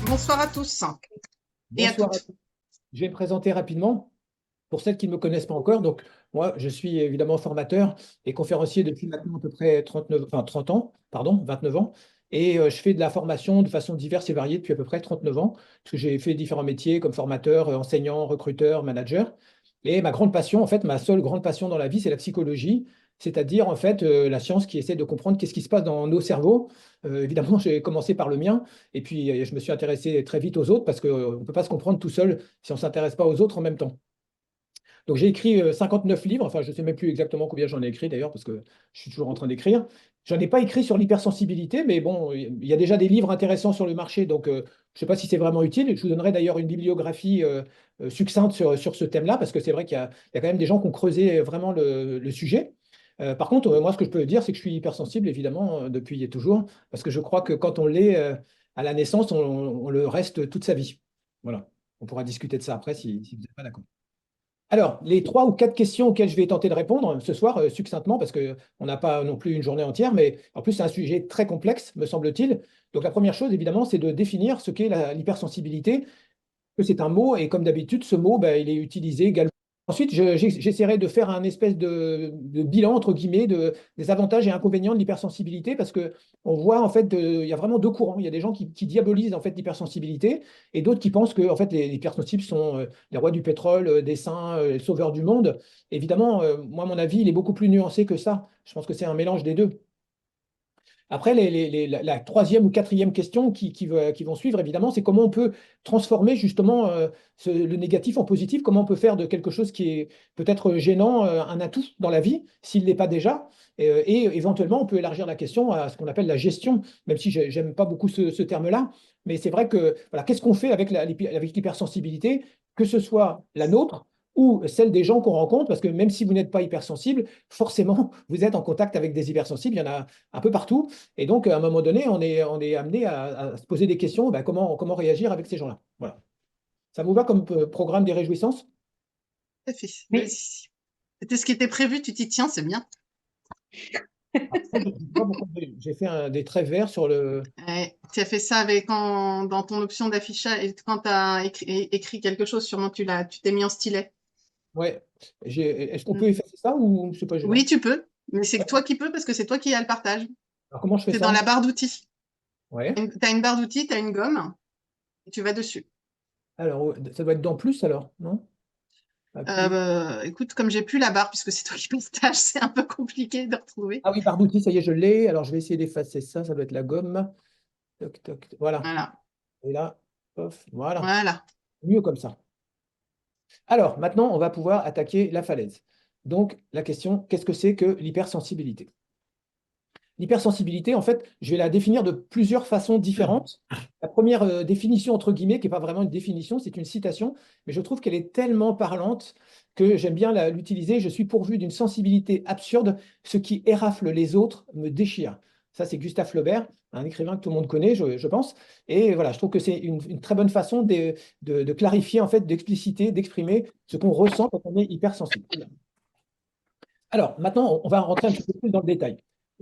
Bonsoir à tous et à Bonsoir à toutes. tous. Je vais me présenter rapidement pour celles qui ne me connaissent pas encore. Donc, moi, je suis évidemment formateur et conférencier depuis maintenant à peu près 39, enfin 30 ans, pardon, 29 ans. Et je fais de la formation de façon diverse et variée depuis à peu près 39 ans, parce que j'ai fait différents métiers comme formateur, enseignant, recruteur, manager. Et ma grande passion, en fait, ma seule grande passion dans la vie, c'est la psychologie, c'est-à-dire en fait la science qui essaie de comprendre qu'est-ce qui se passe dans nos cerveaux. Évidemment, j'ai commencé par le mien, et puis je me suis intéressé très vite aux autres, parce qu'on ne peut pas se comprendre tout seul si on ne s'intéresse pas aux autres en même temps. Donc j'ai écrit 59 livres, enfin je ne sais même plus exactement combien j'en ai écrit d'ailleurs, parce que je suis toujours en train d'écrire. J'en ai pas écrit sur l'hypersensibilité, mais bon, il y a déjà des livres intéressants sur le marché, donc je ne sais pas si c'est vraiment utile. Je vous donnerai d'ailleurs une bibliographie succincte sur ce thème-là, parce que c'est vrai qu'il y a quand même des gens qui ont creusé vraiment le sujet. Par contre, moi, ce que je peux dire, c'est que je suis hypersensible, évidemment, depuis toujours, parce que je crois que quand on l'est à la naissance, on le reste toute sa vie. Voilà. On pourra discuter de ça après si vous n'êtes pas d'accord. Alors, les trois ou quatre questions auxquelles je vais tenter de répondre ce soir, succinctement, parce qu'on n'a pas non plus une journée entière, mais en plus, c'est un sujet très complexe, me semble-t-il. Donc, la première chose, évidemment, c'est de définir ce qu'est l'hypersensibilité, que c'est un mot, et comme d'habitude, ce mot, ben, il est utilisé également. Ensuite, j'essaierai de faire un espèce de bilan, entre guillemets, des avantages et inconvénients de l'hypersensibilité, parce que on voit, en fait, il y a vraiment deux courants. Il y a des gens qui diabolisent, en fait, l'hypersensibilité, et d'autres qui pensent que, en fait, les hypersensibles sont les rois du pétrole, des saints, les sauveurs du monde. Évidemment, moi, mon avis, il est beaucoup plus nuancé que ça. Je pense que c'est un mélange des deux. Après, la troisième ou quatrième question qui vont suivre, évidemment, c'est comment on peut transformer justement le négatif en positif, comment on peut faire de quelque chose qui est peut-être gênant un atout dans la vie, s'il ne l'est pas déjà. Et éventuellement, on peut élargir la question à ce qu'on appelle la gestion, même si j'aime pas beaucoup ce terme-là. Mais c'est vrai que voilà, qu'est-ce qu'on fait avec avec l'hypersensibilité, que ce soit la nôtre ou celle des gens qu'on rencontre, parce que même si vous n'êtes pas hypersensible, forcément, vous êtes en contact avec des hypersensibles, il y en a un peu partout. Et donc, à un moment donné, on est amené à se poser des questions, ben, comment réagir avec ces gens-là. Voilà. Ça vous va comme programme des réjouissances? Tout à fait. Oui. Vas-y. C'était ce qui était prévu, tu t'y tiens, c'est bien. Après, je ne sais pas pourquoi j'ai fait des traits verts sur le. Ouais, tu as fait ça avec dans ton option d'affichage et quand tu as écrit quelque chose, sûrement tu t'es mis en stylet. Ouais. Est-ce qu'on Mm. peut effacer ça ou c'est pas Oui, gênant? tu peux, mais c'est que Ouais. toi qui peux parce que c'est toi qui as le partage. Alors, comment je fais C'est dans ça? la barre d'outils. Ouais. Tu as une barre d'outils, tu as une gomme et tu vas dessus. Alors, ça doit être dans plus alors, non? Appui. Écoute, comme j'ai plus la barre puisque c'est toi qui partage, c'est un peu compliqué de retrouver. Ah oui, par d'outils, ça y est, je l'ai. Alors, je vais essayer d'effacer ça. Ça doit être la gomme. Toc, toc, voilà. Voilà, Et là, pof, voilà. voilà. Mieux comme ça. Alors, maintenant, on va pouvoir attaquer la falaise. Donc, la question, qu'est-ce que c'est que l'hypersensibilité? L'hypersensibilité, en fait, je vais la définir de plusieurs façons différentes. La première définition, entre guillemets, qui n'est pas vraiment une définition, c'est une citation, mais je trouve qu'elle est tellement parlante que j'aime bien l'utiliser. Je suis pourvu d'une sensibilité absurde, ce qui érafle les autres me déchire. Ça, c'est Gustave Flaubert, un écrivain que tout le monde connaît, je pense. Et voilà, je trouve que c'est une très bonne façon de clarifier, en fait, d'expliciter, d'exprimer ce qu'on ressent quand on est hypersensible. Alors, maintenant, on va rentrer un petit peu plus dans le détail.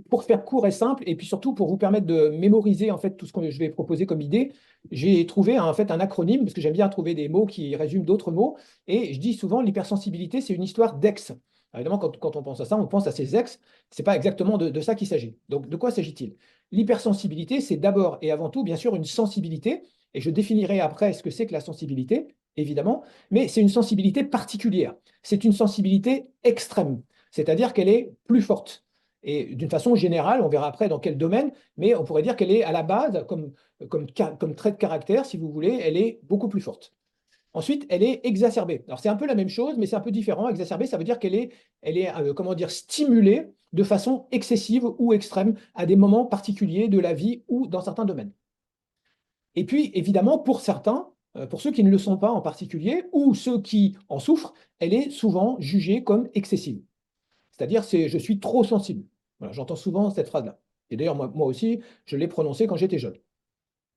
Pour faire court et simple, et puis surtout pour vous permettre de mémoriser en fait tout ce que je vais proposer comme idée, j'ai trouvé en fait un acronyme, parce que j'aime bien trouver des mots qui résument d'autres mots, et je dis souvent l'hypersensibilité, c'est une histoire d'ex. Alors, évidemment, quand on pense à ça, on pense à ses ex, c'est pas exactement de ça qu'il s'agit. Donc, de quoi s'agit-il? L'hypersensibilité, c'est d'abord et avant tout, bien sûr, une sensibilité, et je définirai après ce que c'est que la sensibilité, évidemment, mais c'est une sensibilité particulière. C'est une sensibilité extrême. C'est-à-dire qu'elle est plus forte. Et d'une façon générale, on verra après dans quel domaine, mais on pourrait dire qu'elle est à la base, comme trait de caractère, si vous voulez, elle est beaucoup plus forte. Ensuite, elle est exacerbée. Alors c'est un peu la même chose, mais c'est un peu différent. Exacerbée, ça veut dire qu'elle est comment dire, stimulée de façon excessive ou extrême à des moments particuliers de la vie ou dans certains domaines. Et puis, évidemment, pour certains, pour ceux qui ne le sont pas en particulier, ou ceux qui en souffrent, elle est souvent jugée comme excessive. C'est-à-dire, je suis trop sensible. Voilà, j'entends souvent cette phrase-là. Et d'ailleurs, moi aussi, je l'ai prononcée quand j'étais jeune.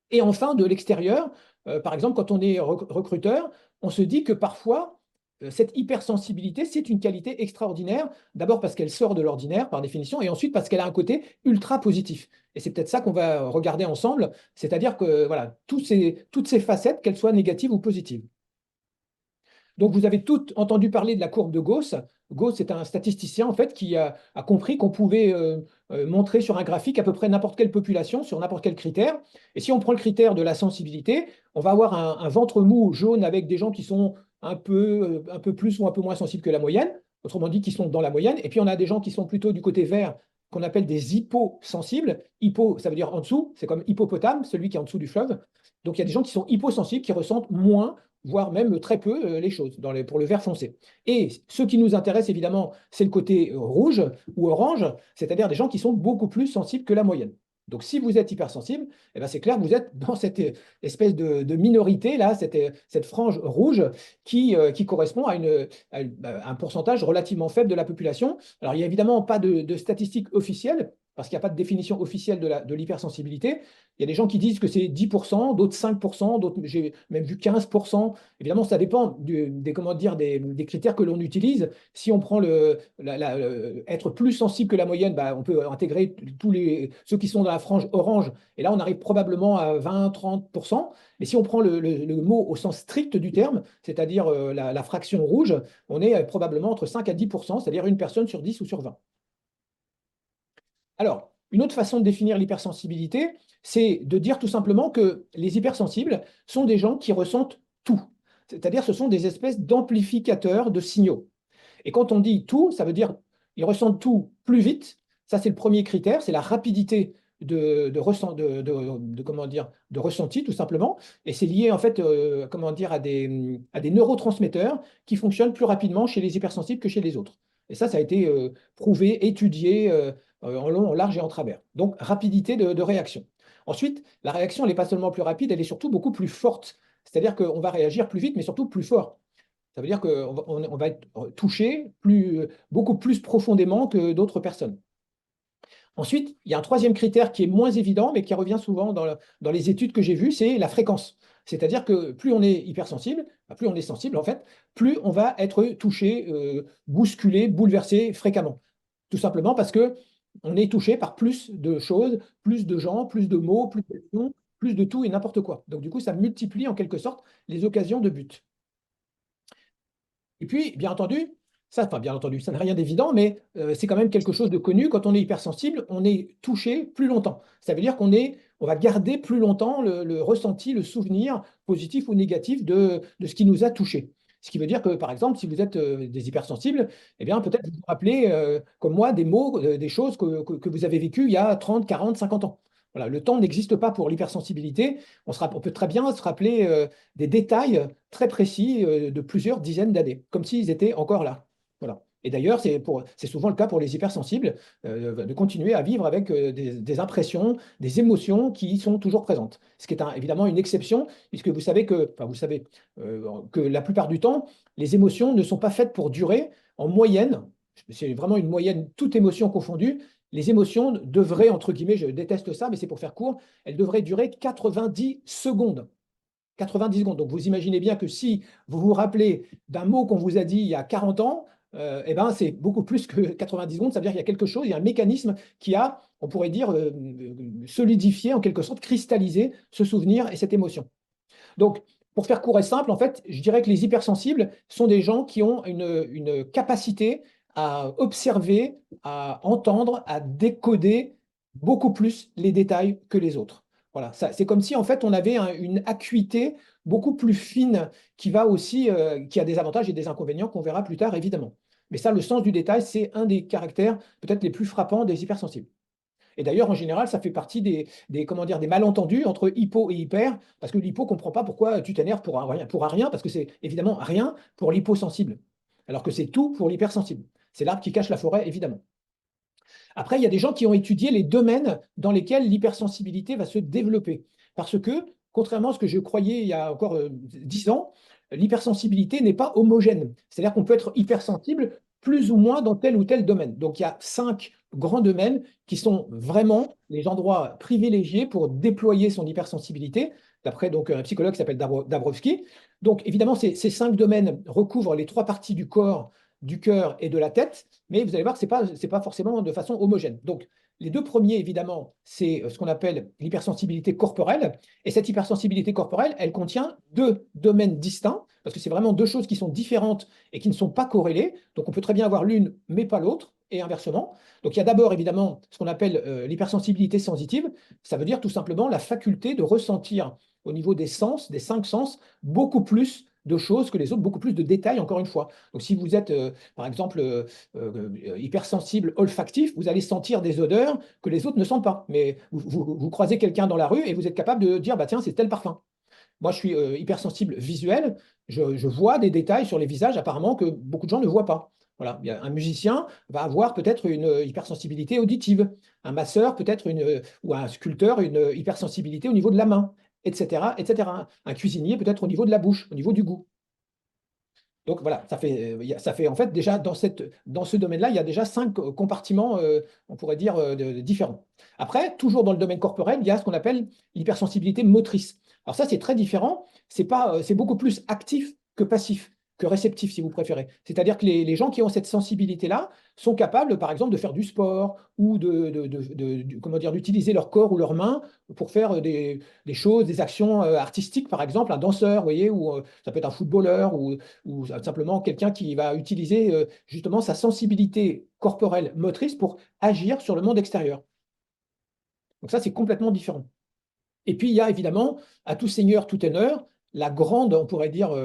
Et enfin, de l'extérieur, par exemple, quand on est recruteur, on se dit que parfois, cette hypersensibilité, c'est une qualité extraordinaire, d'abord parce qu'elle sort de l'ordinaire par définition, et ensuite parce qu'elle a un côté ultra positif. Et c'est peut-être ça qu'on va regarder ensemble, c'est-à-dire que voilà, toutes ces facettes, qu'elles soient négatives ou positives. Donc, vous avez toutes entendu parler de la courbe de Gauss. Gauss est un statisticien en fait qui a compris qu'on pouvait montrer sur un graphique à peu près n'importe quelle population sur n'importe quel critère. Et si on prend le critère de la sensibilité, on va avoir un ventre mou jaune avec des gens qui sont un peu plus ou un peu moins sensibles que la moyenne, autrement dit qui sont dans la moyenne. Et puis on a des gens qui sont plutôt du côté vert, qu'on appelle des hyposensibles. Hypo, ça veut dire en dessous, c'est comme hippopotame, celui qui est en dessous du fleuve. Donc il y a des gens qui sont hyposensibles, qui ressentent moins voire même très peu les choses pour le vert foncé. Et ce qui nous intéresse évidemment, c'est le côté rouge ou orange, c'est-à-dire des gens qui sont beaucoup plus sensibles que la moyenne. Donc si vous êtes hypersensible, eh ben, c'est clair que vous êtes dans cette espèce de minorité, là, cette frange rouge qui correspond à un pourcentage relativement faible de la population. Alors il n'y a évidemment pas de statistiques officielles, parce qu'il n'y a pas de définition officielle de l'hypersensibilité. Il y a des gens qui disent que c'est 10%, d'autres 5%, d'autres, j'ai même vu 15%. Évidemment, ça dépend comment dire, des critères que l'on utilise. Si on prend être plus sensible que la moyenne, bah, on peut intégrer ceux qui sont dans la frange orange. Et là, on arrive probablement à 20-30%. Mais si on prend le mot au sens strict du terme, c'est-à-dire la fraction rouge, on est probablement entre 5 à 10%, c'est-à-dire une personne sur 10 ou sur 20. Alors, une autre façon de définir l'hypersensibilité, c'est de dire tout simplement que les hypersensibles sont des gens qui ressentent tout. C'est-à-dire ce sont des espèces d'amplificateurs de signaux. Et quand on dit tout, ça veut dire qu'ils ressentent tout plus vite. Ça, c'est le premier critère, c'est la rapidité comment dire, de ressenti, tout simplement. Et c'est lié, en fait, comment dire, à des neurotransmetteurs qui fonctionnent plus rapidement chez les hypersensibles que chez les autres. Et ça a été prouvé, étudié en long, en large et en travers. Donc, rapidité de réaction. Ensuite, la réaction, elle n'est pas seulement plus rapide, elle est surtout beaucoup plus forte. C'est-à-dire qu'on va réagir plus vite, mais surtout plus fort. Ça veut dire qu'on va être touché beaucoup plus profondément que d'autres personnes. Ensuite, il y a un troisième critère qui est moins évident, mais qui revient souvent dans les études que j'ai vues, c'est la fréquence. C'est-à-dire que plus on est hypersensible, plus on est sensible en fait, plus on va être touché, bousculé, bouleversé fréquemment. Tout simplement parce que on est touché par plus de choses, plus de gens, plus de mots, plus d'actions, plus de tout et n'importe quoi. Donc du coup, ça multiplie en quelque sorte les occasions de but. Et puis, bien entendu, bien entendu, ça n'a rien d'évident, mais c'est quand même quelque chose de connu. Quand on est hypersensible, on est touché plus longtemps. Ça veut dire on va garder plus longtemps le ressenti, le souvenir positif ou négatif de ce qui nous a touché. Ce qui veut dire que, par exemple, si vous êtes des hypersensibles, eh bien, peut-être vous vous rappelez, comme moi, des mots, des choses que vous avez vécues il y a 30, 40, 50 ans. Voilà, le temps n'existe pas pour l'hypersensibilité. On peut très bien se rappeler des détails très précis de plusieurs dizaines d'années, comme s'ils étaient encore là. Voilà. Et d'ailleurs, c'est souvent le cas pour les hypersensibles, de continuer à vivre avec des impressions, des émotions qui sont toujours présentes. Ce qui est évidemment une exception, puisque vous savez que la plupart du temps, les émotions ne sont pas faites pour durer. En moyenne, c'est vraiment une moyenne, toute émotion confondue, les émotions devraient, entre guillemets, je déteste ça, mais c'est pour faire court, elles devraient durer 90 secondes. 90 secondes. Donc vous imaginez bien que si vous vous rappelez d'un mot qu'on vous a dit il y a 40 ans, eh ben, c'est beaucoup plus que 90 secondes. Ça veut dire qu'il y a quelque chose, il y a un mécanisme qui a, on pourrait dire, solidifié, en quelque sorte, cristallisé ce souvenir et cette émotion. Donc, pour faire court et simple, en fait, je dirais que les hypersensibles sont des gens qui ont une capacité à observer, à entendre, à décoder beaucoup plus les détails que les autres. Voilà, c'est comme si en fait on avait une acuité beaucoup plus fine qui va aussi, qui a des avantages et des inconvénients qu'on verra plus tard évidemment. Mais ça, le sens du détail, c'est un des caractères peut-être les plus frappants des hypersensibles. Et d'ailleurs, en général, ça fait partie comment dire, des malentendus entre hypo et hyper, parce que l'hypo ne comprend pas pourquoi tu t'énerves pour un rien, parce que c'est évidemment rien pour l'hyposensible, alors que c'est tout pour l'hypersensible. C'est l'arbre qui cache la forêt, évidemment. Après, il y a des gens qui ont étudié les domaines dans lesquels l'hypersensibilité va se développer. Parce que, contrairement à ce que je croyais il y a encore 10 ans, l'hypersensibilité n'est pas homogène. C'est-à-dire qu'on peut être hypersensible plus ou moins dans tel ou tel domaine. Donc, il y a 5 grands domaines qui sont vraiment les endroits privilégiés pour déployer son hypersensibilité, d'après donc un psychologue qui s'appelle Dabrowski. Donc évidemment, ces 5 domaines recouvrent les 3 parties du corps, du cœur et de la tête, mais vous allez voir que c'est pas forcément de façon homogène. Donc les 2 premiers, évidemment, c'est ce qu'on appelle l'hypersensibilité corporelle. Et cette hypersensibilité corporelle, elle contient 2 domaines distincts, parce que c'est vraiment 2 choses qui sont différentes et qui ne sont pas corrélées. Donc on peut très bien avoir l'une, mais pas l'autre, et inversement. Donc il y a d'abord, évidemment, ce qu'on appelle l'hypersensibilité sensitive. Ça veut dire tout simplement la faculté de ressentir au niveau des sens, des 5 sens, beaucoup plus de choses que les autres, beaucoup plus de détails, encore une fois. Donc si vous êtes, par exemple, hypersensible olfactif, vous allez sentir des odeurs que les autres ne sentent pas. Mais vous croisez quelqu'un dans la rue et vous êtes capable de dire, bah tiens, c'est tel parfum. Moi, je suis hypersensible visuel. Je vois des détails sur les visages apparemment que beaucoup de gens ne voient pas. Voilà. Un musicien va avoir peut-être une hypersensibilité auditive. Un masseur peut-être ou un sculpteur une hypersensibilité au niveau de la main, etc., etc. Un cuisinier peut-être au niveau de la bouche, au niveau du goût. Donc voilà, ça fait en fait déjà dans ce domaine-là, il y a déjà 5 compartiments, on pourrait dire, différents. Après, toujours dans le domaine corporel, il y a ce qu'on appelle l'hypersensibilité motrice. Alors ça, c'est très différent. C'est pas, c'est beaucoup plus actif que passif, que réceptif, si vous préférez. C'est-à-dire que les gens qui ont cette sensibilité-là sont capables, par exemple, de faire du sport ou comment dire, d'utiliser leur corps ou leurs mains pour faire des choses, des actions artistiques, par exemple, un danseur, vous voyez, ou ça peut être un footballeur ou simplement quelqu'un qui va utiliser justement sa sensibilité corporelle motrice pour agir sur le monde extérieur. Donc ça, c'est complètement différent. Et puis, il y a évidemment, à tout seigneur, tout honneur, la grande, on pourrait dire,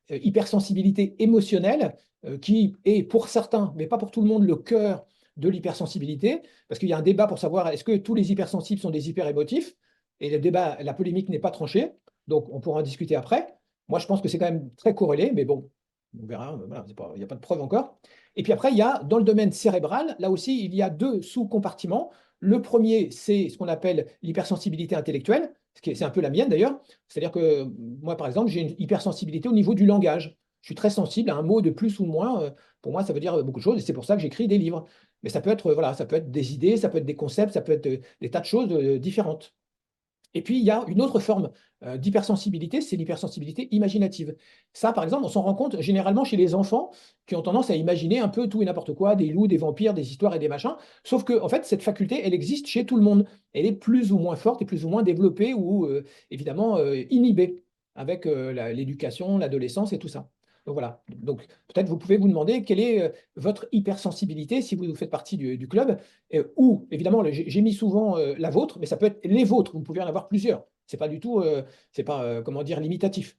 hypersensibilité émotionnelle, qui est pour certains, mais pas pour tout le monde, le cœur de l'hypersensibilité, parce qu'il y a un débat pour savoir est-ce que tous les hypersensibles sont des hyperémotifs, et le débat, la polémique n'est pas tranchée, donc on pourra en discuter après. Moi, je pense que c'est quand même très corrélé, mais bon, on verra, voilà, il n'y a pas de preuve encore. Et puis après, il y a dans le domaine cérébral, là aussi, il y a 2 sous-compartiments. Le premier, c'est ce qu'on appelle l'hypersensibilité intellectuelle, c'est un peu la mienne d'ailleurs. C'est-à-dire que moi, par exemple, j'ai une hypersensibilité au niveau du langage. Je suis très sensible à un mot de plus ou de moins. Pour moi, ça veut dire beaucoup de choses et c'est pour ça que j'écris des livres. Mais ça peut être, voilà, ça peut être des idées, ça peut être des concepts, ça peut être des tas de choses différentes. Et puis, il y a une autre forme d'hypersensibilité, c'est l'hypersensibilité imaginative. Ça, par exemple, on s'en rend compte généralement chez les enfants qui ont tendance à imaginer un peu tout et n'importe quoi, des loups, des vampires, des histoires et des machins. Sauf que, en fait, cette faculté, elle existe chez tout le monde. Elle est plus ou moins forte et plus ou moins développée ou évidemment inhibée avec l'éducation, l'adolescence et tout ça. Donc voilà. Donc peut-être vous pouvez vous demander quelle est votre hypersensibilité si vous faites partie du club. Ou évidemment, j'ai mis souvent la vôtre, mais ça peut être les vôtres. Vous pouvez en avoir plusieurs. C'est pas du tout, c'est pas comment dire limitatif.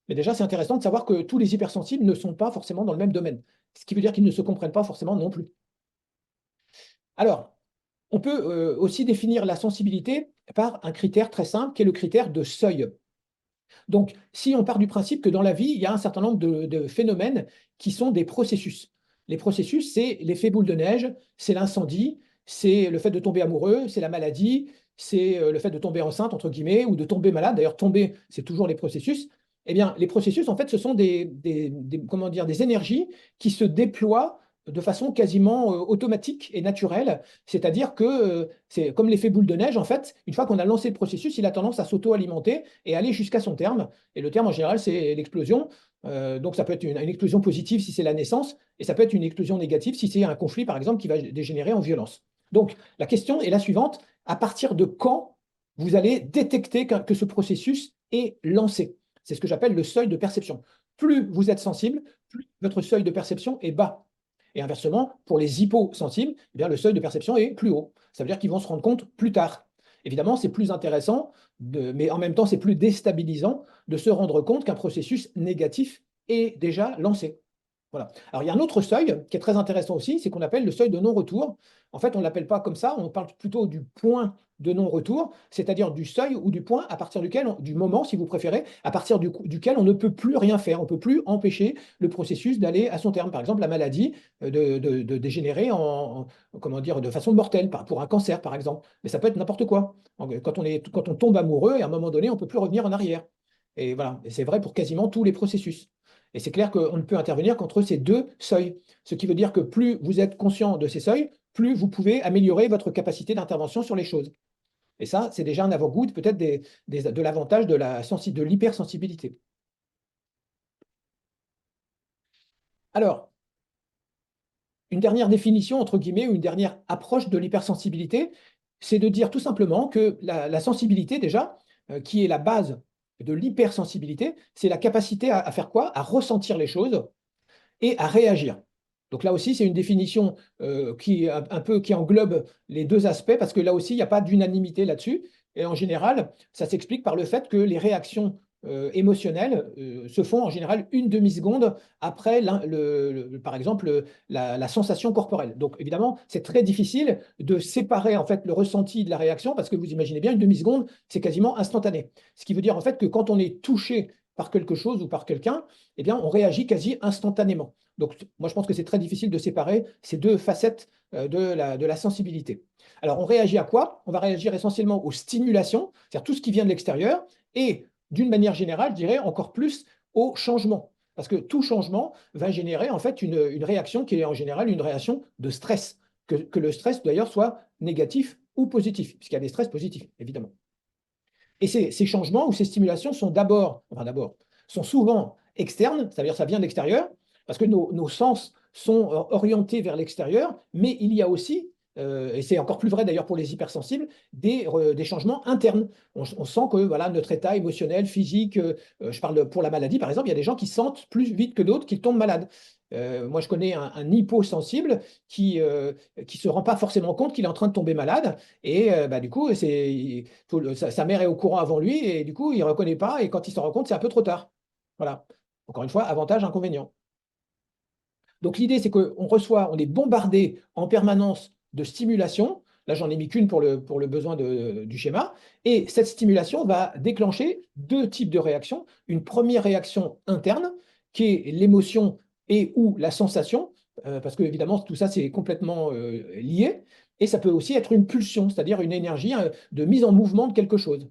Mais déjà, c'est intéressant de savoir que tous les hypersensibles ne sont pas forcément dans le même domaine, ce qui veut dire qu'ils ne se comprennent pas forcément non plus. Alors, on peut aussi définir la sensibilité par un critère très simple, qui est le critère de seuil. Donc, si on part du principe que dans la vie, il y a un certain nombre de phénomènes qui sont des processus. Les processus, c'est l'effet boule de neige, c'est l'incendie, c'est le fait de tomber amoureux, c'est la maladie, c'est le fait de tomber enceinte, entre guillemets, ou de tomber malade. D'ailleurs, tomber, c'est toujours les processus. Eh bien, les processus, en fait, ce sont comment dire, des énergies qui se déploient de façon quasiment automatique et naturelle. C'est-à-dire que c'est comme l'effet boule de neige, en fait, une fois qu'on a lancé le processus, il a tendance à s'auto-alimenter et aller jusqu'à son terme. Et le terme, en général, c'est l'explosion. Donc, ça peut être une explosion positive si c'est la naissance, et ça peut être une explosion négative si c'est un conflit, par exemple, qui va dégénérer en violence. Donc, la question est la suivante. À partir de quand vous allez détecter que ce processus est lancé? C'est ce que j'appelle le seuil de perception. Plus vous êtes sensible, plus votre seuil de perception est bas. Et inversement, pour les hyposensibles, eh bien, le seuil de perception est plus haut. Ça veut dire qu'ils vont se rendre compte plus tard. Évidemment, c'est plus intéressant, mais en même temps, c'est plus déstabilisant de se rendre compte qu'un processus négatif est déjà lancé. Voilà. Alors, il y a un autre seuil qui est très intéressant aussi, c'est qu'on appelle le seuil de non-retour. En fait, on ne l'appelle pas comme ça, on parle plutôt du point de non-retour, c'est-à-dire du seuil ou du point à partir duquel, du moment, si vous préférez, à partir duquel on ne peut plus rien faire, on ne peut plus empêcher le processus d'aller à son terme. Par exemple, la maladie de dégénérer comment dire, de façon mortelle, pour un cancer, par exemple. Mais ça peut être n'importe quoi. Quand on tombe amoureux, et à un moment donné, on ne peut plus revenir en arrière. Et voilà, et c'est vrai pour quasiment tous les processus. Et c'est clair qu'on ne peut intervenir qu'entre ces 2 seuils. Ce qui veut dire que plus vous êtes conscient de ces seuils, plus vous pouvez améliorer votre capacité d'intervention sur les choses. Et ça, c'est déjà un avant-goût peut-être de l'avantage de l'hypersensibilité. Alors, une dernière définition, entre guillemets, ou une dernière approche de l'hypersensibilité, c'est de dire tout simplement que la sensibilité, déjà, qui est la base de l'hypersensibilité, c'est la capacité à faire quoi? À ressentir les choses et à réagir. Donc là aussi, c'est une définition qui englobe les deux aspects, parce que là aussi, il n'y a pas d'unanimité là-dessus. Et en général, ça s'explique par le fait que les réactions émotionnelles se font en général une demi-seconde après, par exemple, la sensation corporelle. Donc évidemment, c'est très difficile de séparer en fait le ressenti de la réaction, parce que vous imaginez bien, une demi-seconde, c'est quasiment instantané. Ce qui veut dire en fait que quand on est touché par quelque chose ou par quelqu'un, eh bien, on réagit quasi instantanément. Donc, moi, je pense que c'est très difficile de séparer ces deux facettes de la sensibilité. Alors, on réagit à quoi? On va réagir essentiellement aux stimulations, c'est-à-dire tout ce qui vient de l'extérieur, et d'une manière générale, je dirais encore plus au changement. Parce que tout changement va générer en fait une réaction qui est en général une réaction de stress. Que le stress d'ailleurs soit négatif ou positif, puisqu'il y a des stress positifs, évidemment. Et ces changements ou ces stimulations sont souvent externes, c'est-à-dire ça vient de l'extérieur, parce que nos sens sont orientés vers l'extérieur, mais il y a aussi, et c'est encore plus vrai d'ailleurs pour les hypersensibles, des changements internes. On sent que voilà, notre état émotionnel, physique, je parle pour la maladie par exemple, il y a des gens qui sentent plus vite que d'autres qu'ils tombent malades. Moi, je connais un hyposensible qui se rend pas forcément compte qu'il est en train de tomber malade, et bah, du coup, sa mère est au courant avant lui, et du coup, il ne reconnaît pas, et quand il s'en rend compte, c'est un peu trop tard. Voilà. Encore une fois, avantage, inconvénient. Donc l'idée, c'est on est bombardé en permanence de stimulation. Là, j'en ai mis qu'une pour le besoin du schéma. Et cette stimulation va déclencher deux types de réactions. Une première réaction interne, qui est l'émotion et ou la sensation, parce que évidemment, tout ça, c'est complètement lié. Et ça peut aussi être une pulsion, c'est-à-dire une énergie de mise en mouvement de quelque chose.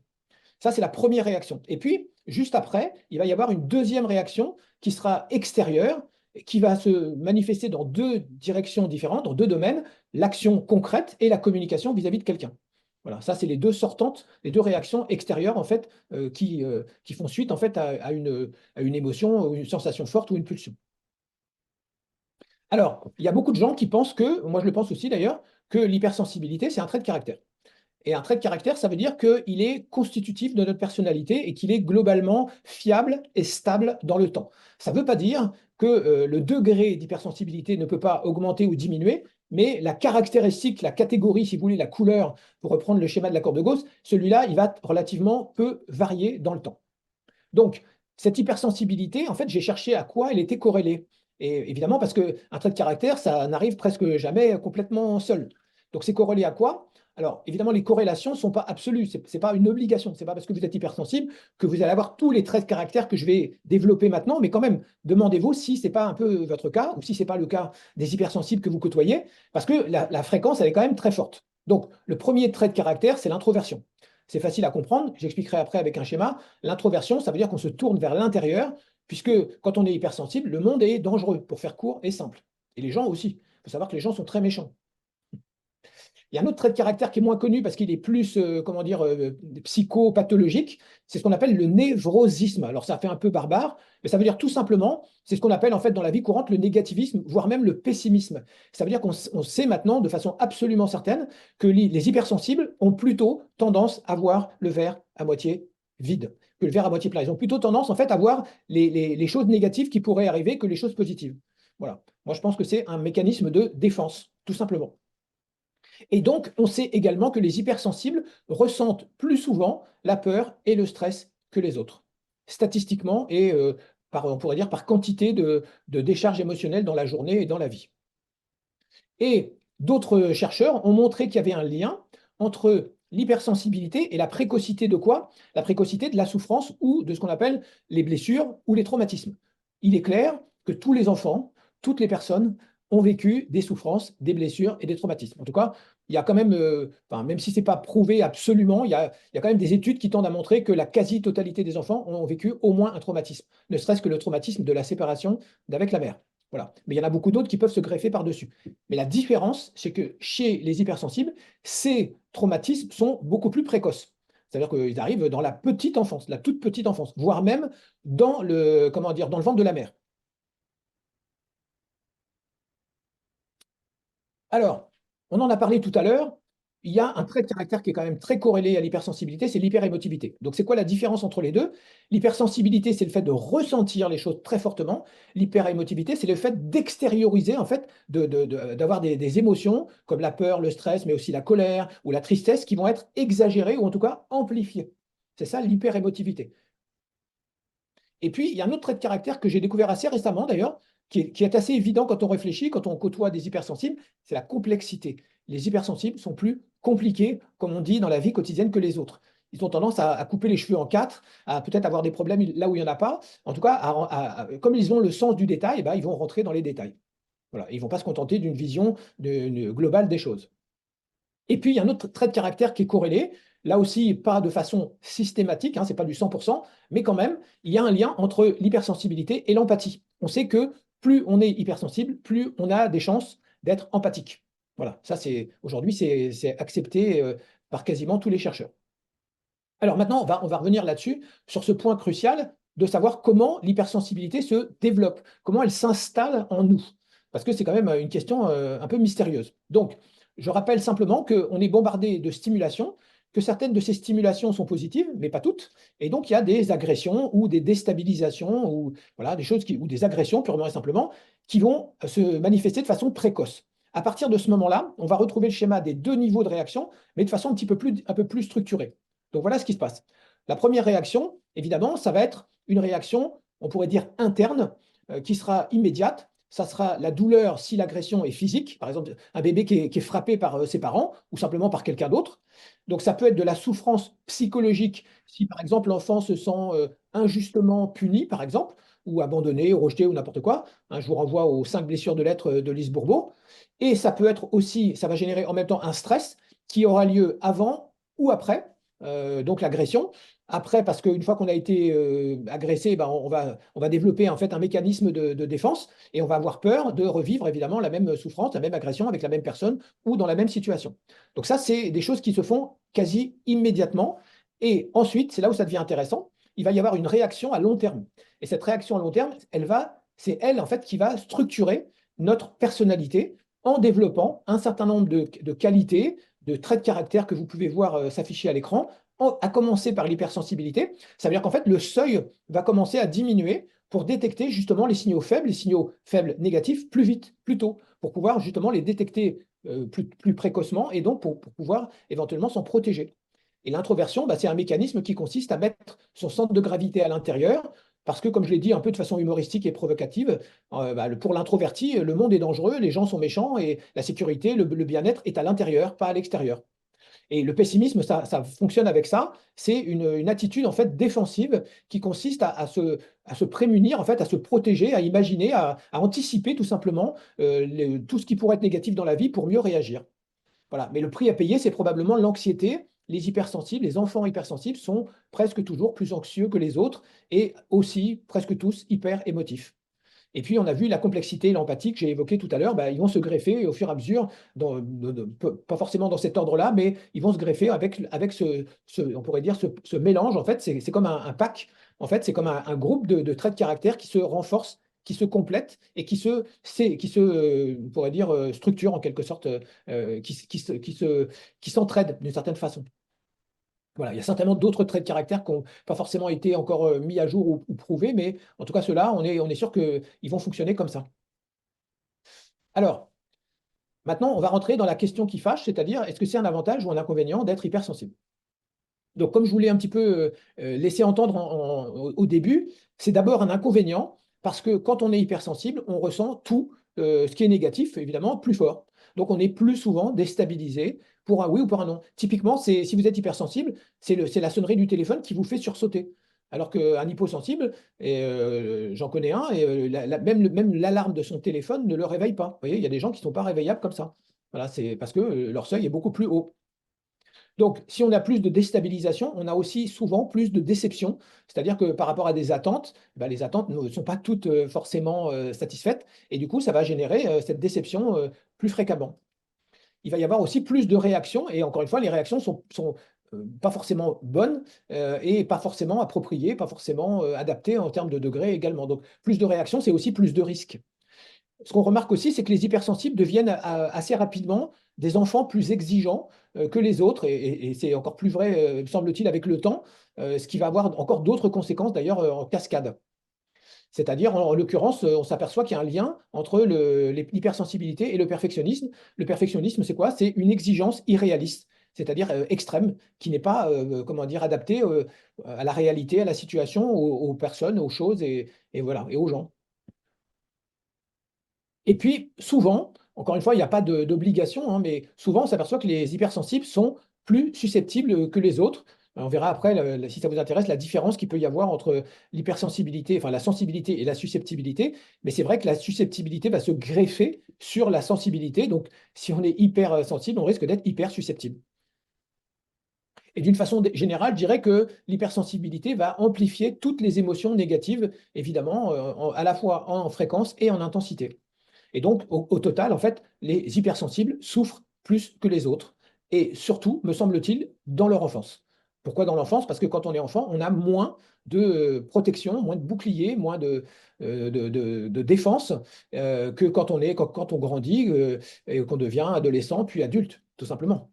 Ça, c'est la première réaction. Et puis, juste après, il va y avoir une deuxième réaction qui sera extérieure, qui va se manifester dans deux directions différentes, dans deux domaines, l'action concrète et la communication vis-à-vis de quelqu'un. Voilà, ça, c'est les deux sortantes, les deux réactions extérieures, en fait, qui font suite, en fait, à une émotion, une sensation forte ou une pulsion. Alors, il y a beaucoup de gens qui pensent que, moi je le pense aussi d'ailleurs, que l'hypersensibilité, c'est un trait de caractère. Et un trait de caractère, ça veut dire qu'il est constitutif de notre personnalité et qu'il est globalement fiable et stable dans le temps. Ça ne veut pas dire que le degré d'hypersensibilité ne peut pas augmenter ou diminuer, mais la caractéristique, la catégorie, si vous voulez, la couleur, pour reprendre le schéma de la courbe de Gauss, celui-là, il va relativement peu varier dans le temps. Donc, cette hypersensibilité, en fait, j'ai cherché à quoi elle était corrélée. Et évidemment, parce qu'un trait de caractère, ça n'arrive presque jamais complètement seul. Donc, c'est corrélé à quoi? Alors, évidemment, les corrélations ne sont pas absolues, ce n'est pas une obligation. Ce n'est pas parce que vous êtes hypersensible que vous allez avoir tous les traits de caractère que je vais développer maintenant, mais quand même, demandez-vous si ce n'est pas un peu votre cas ou si ce n'est pas le cas des hypersensibles que vous côtoyez, parce que la fréquence, elle est quand même très forte. Donc, le premier trait de caractère, c'est l'introversion. C'est facile à comprendre, j'expliquerai après avec un schéma. L'introversion, ça veut dire qu'on se tourne vers l'intérieur, puisque quand on est hypersensible, le monde est dangereux, pour faire court et simple. Et les gens aussi. Il faut savoir que les gens sont très méchants. Il y a un autre trait de caractère qui est moins connu parce qu'il est plus, comment dire, psychopathologique. C'est ce qu'on appelle le névrosisme. Alors, ça fait un peu barbare, mais ça veut dire tout simplement, c'est ce qu'on appelle en fait dans la vie courante le négativisme, voire même le pessimisme. Ça veut dire qu'on sait maintenant de façon absolument certaine que les hypersensibles ont plutôt tendance à voir le verre à moitié vide que le verre à moitié plein. Ils ont plutôt tendance en fait à voir les choses négatives qui pourraient arriver que les choses positives. Voilà. Moi, je pense que c'est un mécanisme de défense, tout simplement. Et donc, on sait également que les hypersensibles ressentent plus souvent la peur et le stress que les autres, statistiquement et on pourrait dire par quantité de décharge émotionnelle dans la journée et dans la vie. Et d'autres chercheurs ont montré qu'il y avait un lien entre l'hypersensibilité et la précocité de quoi? La précocité de la souffrance ou de ce qu'on appelle les blessures ou les traumatismes. Il est clair que tous les enfants, toutes les personnes ont vécu des souffrances, des blessures et des traumatismes. En tout cas, il y a quand même, même si ce n'est pas prouvé absolument, il y a quand même des études qui tendent à montrer que la quasi-totalité des enfants ont vécu au moins un traumatisme, ne serait-ce que le traumatisme de la séparation d'avec la mère. Voilà. Mais il y en a beaucoup d'autres qui peuvent se greffer par-dessus. Mais la différence, c'est que chez les hypersensibles, ces traumatismes sont beaucoup plus précoces. C'est-à-dire qu'ils arrivent dans la petite enfance, la toute petite enfance, voire même dans le, comment dire, dans le ventre de la mère. Alors, on en a parlé tout à l'heure, il y a un trait de caractère qui est quand même très corrélé à l'hypersensibilité, c'est l'hyperémotivité. Donc, c'est quoi la différence entre les deux? L'hypersensibilité, c'est le fait de ressentir les choses très fortement. L'hyperémotivité, c'est le fait d'extérioriser, en fait, d'avoir des émotions comme la peur, le stress, mais aussi la colère ou la tristesse qui vont être exagérées ou en tout cas amplifiées. C'est ça l'hyperémotivité. Et puis, il y a un autre trait de caractère que j'ai découvert assez récemment d'ailleurs, qui est assez évident quand on réfléchit, quand on côtoie des hypersensibles, c'est la complexité. Les hypersensibles sont plus compliqués, comme on dit, dans la vie quotidienne que les autres. Ils ont tendance à couper les cheveux en quatre, à peut-être avoir des problèmes là où il n'y en a pas. En tout cas, comme ils ont le sens du détail, eh ben, ils vont rentrer dans les détails. Voilà. Ils ne vont pas se contenter d'une vision globale des choses. Et puis, il y a un autre trait de caractère qui est corrélé, là aussi, pas de façon systématique, hein, ce n'est pas du 100%, mais quand même, il y a un lien entre l'hypersensibilité et l'empathie. On sait que plus on est hypersensible, plus on a des chances d'être empathique. Voilà, ça c'est aujourd'hui, c'est accepté par quasiment tous les chercheurs. Alors maintenant, on va revenir là-dessus, sur ce point crucial de savoir comment l'hypersensibilité se développe, comment elle s'installe en nous. Parce que c'est quand même une question un peu mystérieuse. Donc, je rappelle simplement qu'on est bombardé de stimulations, que certaines de ces stimulations sont positives, mais pas toutes. Et donc, il y a des agressions ou des déstabilisations ou voilà, des choses ou des agressions purement et simplement qui vont se manifester de façon précoce. À partir de ce moment-là, on va retrouver le schéma des deux niveaux de réaction, mais de façon un peu plus structurée. Donc voilà ce qui se passe. La première réaction, évidemment, ça va être une réaction, on pourrait dire interne, qui sera immédiate. Ça sera la douleur si l'agression est physique, par exemple un bébé qui est frappé par ses parents ou simplement par quelqu'un d'autre. Donc ça peut être de la souffrance psychologique si par exemple l'enfant se sent injustement puni, par exemple, ou abandonné, rejeté ou n'importe quoi. Hein, je vous renvoie aux 5 blessures de lettres de Lise Bourbeau. Et ça peut être aussi, ça va générer en même temps un stress qui aura lieu avant ou après donc l'agression. Après, parce qu'une fois qu'on a été agressé, ben, on va développer en fait un mécanisme de défense et on va avoir peur de revivre évidemment la même souffrance, la même agression avec la même personne ou dans la même situation. Donc ça, c'est des choses qui se font quasi immédiatement. Et ensuite, c'est là où ça devient intéressant, il va y avoir une réaction à long terme. Et cette réaction à long terme, c'est elle en fait qui va structurer notre personnalité en développant un certain nombre de qualités, de traits de caractère que vous pouvez voir s'afficher à l'écran, à commencer par l'hypersensibilité. Ça veut dire qu'en fait, le seuil va commencer à diminuer pour détecter justement les signaux faibles négatifs plus vite, plus tôt, pour pouvoir justement les détecter plus précocement et donc pour pouvoir éventuellement s'en protéger. Et l'introversion, bah, c'est un mécanisme qui consiste à mettre son centre de gravité à l'intérieur, parce que, comme je l'ai dit un peu de façon humoristique et provocative, bah, pour l'introverti, le monde est dangereux, les gens sont méchants et la sécurité, le bien-être est à l'intérieur, pas à l'extérieur. Et le pessimisme, ça fonctionne avec ça. C'est une attitude en fait défensive qui consiste à se prémunir, en fait, à se protéger, à imaginer, à anticiper tout simplement tout ce qui pourrait être négatif dans la vie pour mieux réagir. Voilà. Mais le prix à payer, c'est probablement l'anxiété. Les hypersensibles, les enfants hypersensibles sont presque toujours plus anxieux que les autres et aussi presque tous hyper émotifs. Et puis, on a vu la complexité et l'empathie que j'ai évoquée tout à l'heure, bah, ils vont se greffer au fur et à mesure, pas forcément dans cet ordre-là, mais ils vont se greffer avec on pourrait dire, ce mélange. En fait, c'est comme un pack. En fait, c'est comme un groupe de traits de caractère qui se renforcent, qui se complètent et on pourrait dire, structurent en quelque sorte, qui s'entraident d'une certaine façon. Voilà, il y a certainement d'autres traits de caractère qui n'ont pas forcément été encore mis à jour ou prouvés, mais en tout cas, ceux-là, on est sûr qu'ils vont fonctionner comme ça. Alors, maintenant, on va rentrer dans la question qui fâche, c'est-à-dire, est-ce que c'est un avantage ou un inconvénient d'être hypersensible? Donc, comme je voulais un petit peu laisser entendre au début, c'est d'abord un inconvénient parce que quand on est hypersensible, on ressent tout ce qui est négatif, évidemment, plus fort. Donc, on est plus souvent déstabilisé pour un oui ou pour un non. Typiquement, si vous êtes hypersensible, c'est la sonnerie du téléphone qui vous fait sursauter. Alors qu'un hyposensible, et j'en connais un, et même l'alarme de son téléphone ne le réveille pas. Vous voyez, il y a des gens qui ne sont pas réveillables comme ça. Voilà, c'est parce que leur seuil est beaucoup plus haut. Donc, si on a plus de déstabilisation, on a aussi souvent plus de déception. C'est-à-dire que par rapport à des attentes, ben, les attentes ne sont pas toutes forcément satisfaites. Et du coup, ça va générer cette déception plus fréquemment. Il va y avoir aussi plus de réactions. Et encore une fois, les réactions sont pas forcément bonnes et pas forcément appropriées, pas forcément adaptées en termes de degré également. Donc, plus de réactions, c'est aussi plus de risques. Ce qu'on remarque aussi, c'est que les hypersensibles deviennent assez rapidement des enfants plus exigeants que les autres, et c'est encore plus vrai, semble-t-il, avec le temps, ce qui va avoir encore d'autres conséquences d'ailleurs en cascade. C'est-à-dire, en l'occurrence, on s'aperçoit qu'il y a un lien entre l'hypersensibilité et le perfectionnisme. Le perfectionnisme, c'est quoi? C'est une exigence irréaliste, c'est-à-dire extrême, qui n'est pas, comment dire, adaptée à la réalité, à la situation, aux personnes, aux choses et voilà, et aux gens. Et puis, souvent, encore une fois, il n'y a pas d'obligation, hein, mais souvent, on s'aperçoit que les hypersensibles sont plus susceptibles que les autres. On verra après, si ça vous intéresse, la différence qu'il peut y avoir entre l'hypersensibilité, enfin la sensibilité et la susceptibilité. Mais c'est vrai que la susceptibilité va se greffer sur la sensibilité. Donc, si on est hypersensible, on risque d'être hyper susceptible. Et d'une façon générale, je dirais que l'hypersensibilité va amplifier toutes les émotions négatives, évidemment, à la fois en fréquence et en intensité. Et donc, au total, en fait, les hypersensibles souffrent plus que les autres. Et surtout, me semble-t-il, dans leur enfance. Pourquoi dans l'enfance? Parce que quand on est enfant, on a moins de protection, moins de boucliers, moins de défense que quand on grandit et qu'on devient adolescent puis adulte, tout simplement.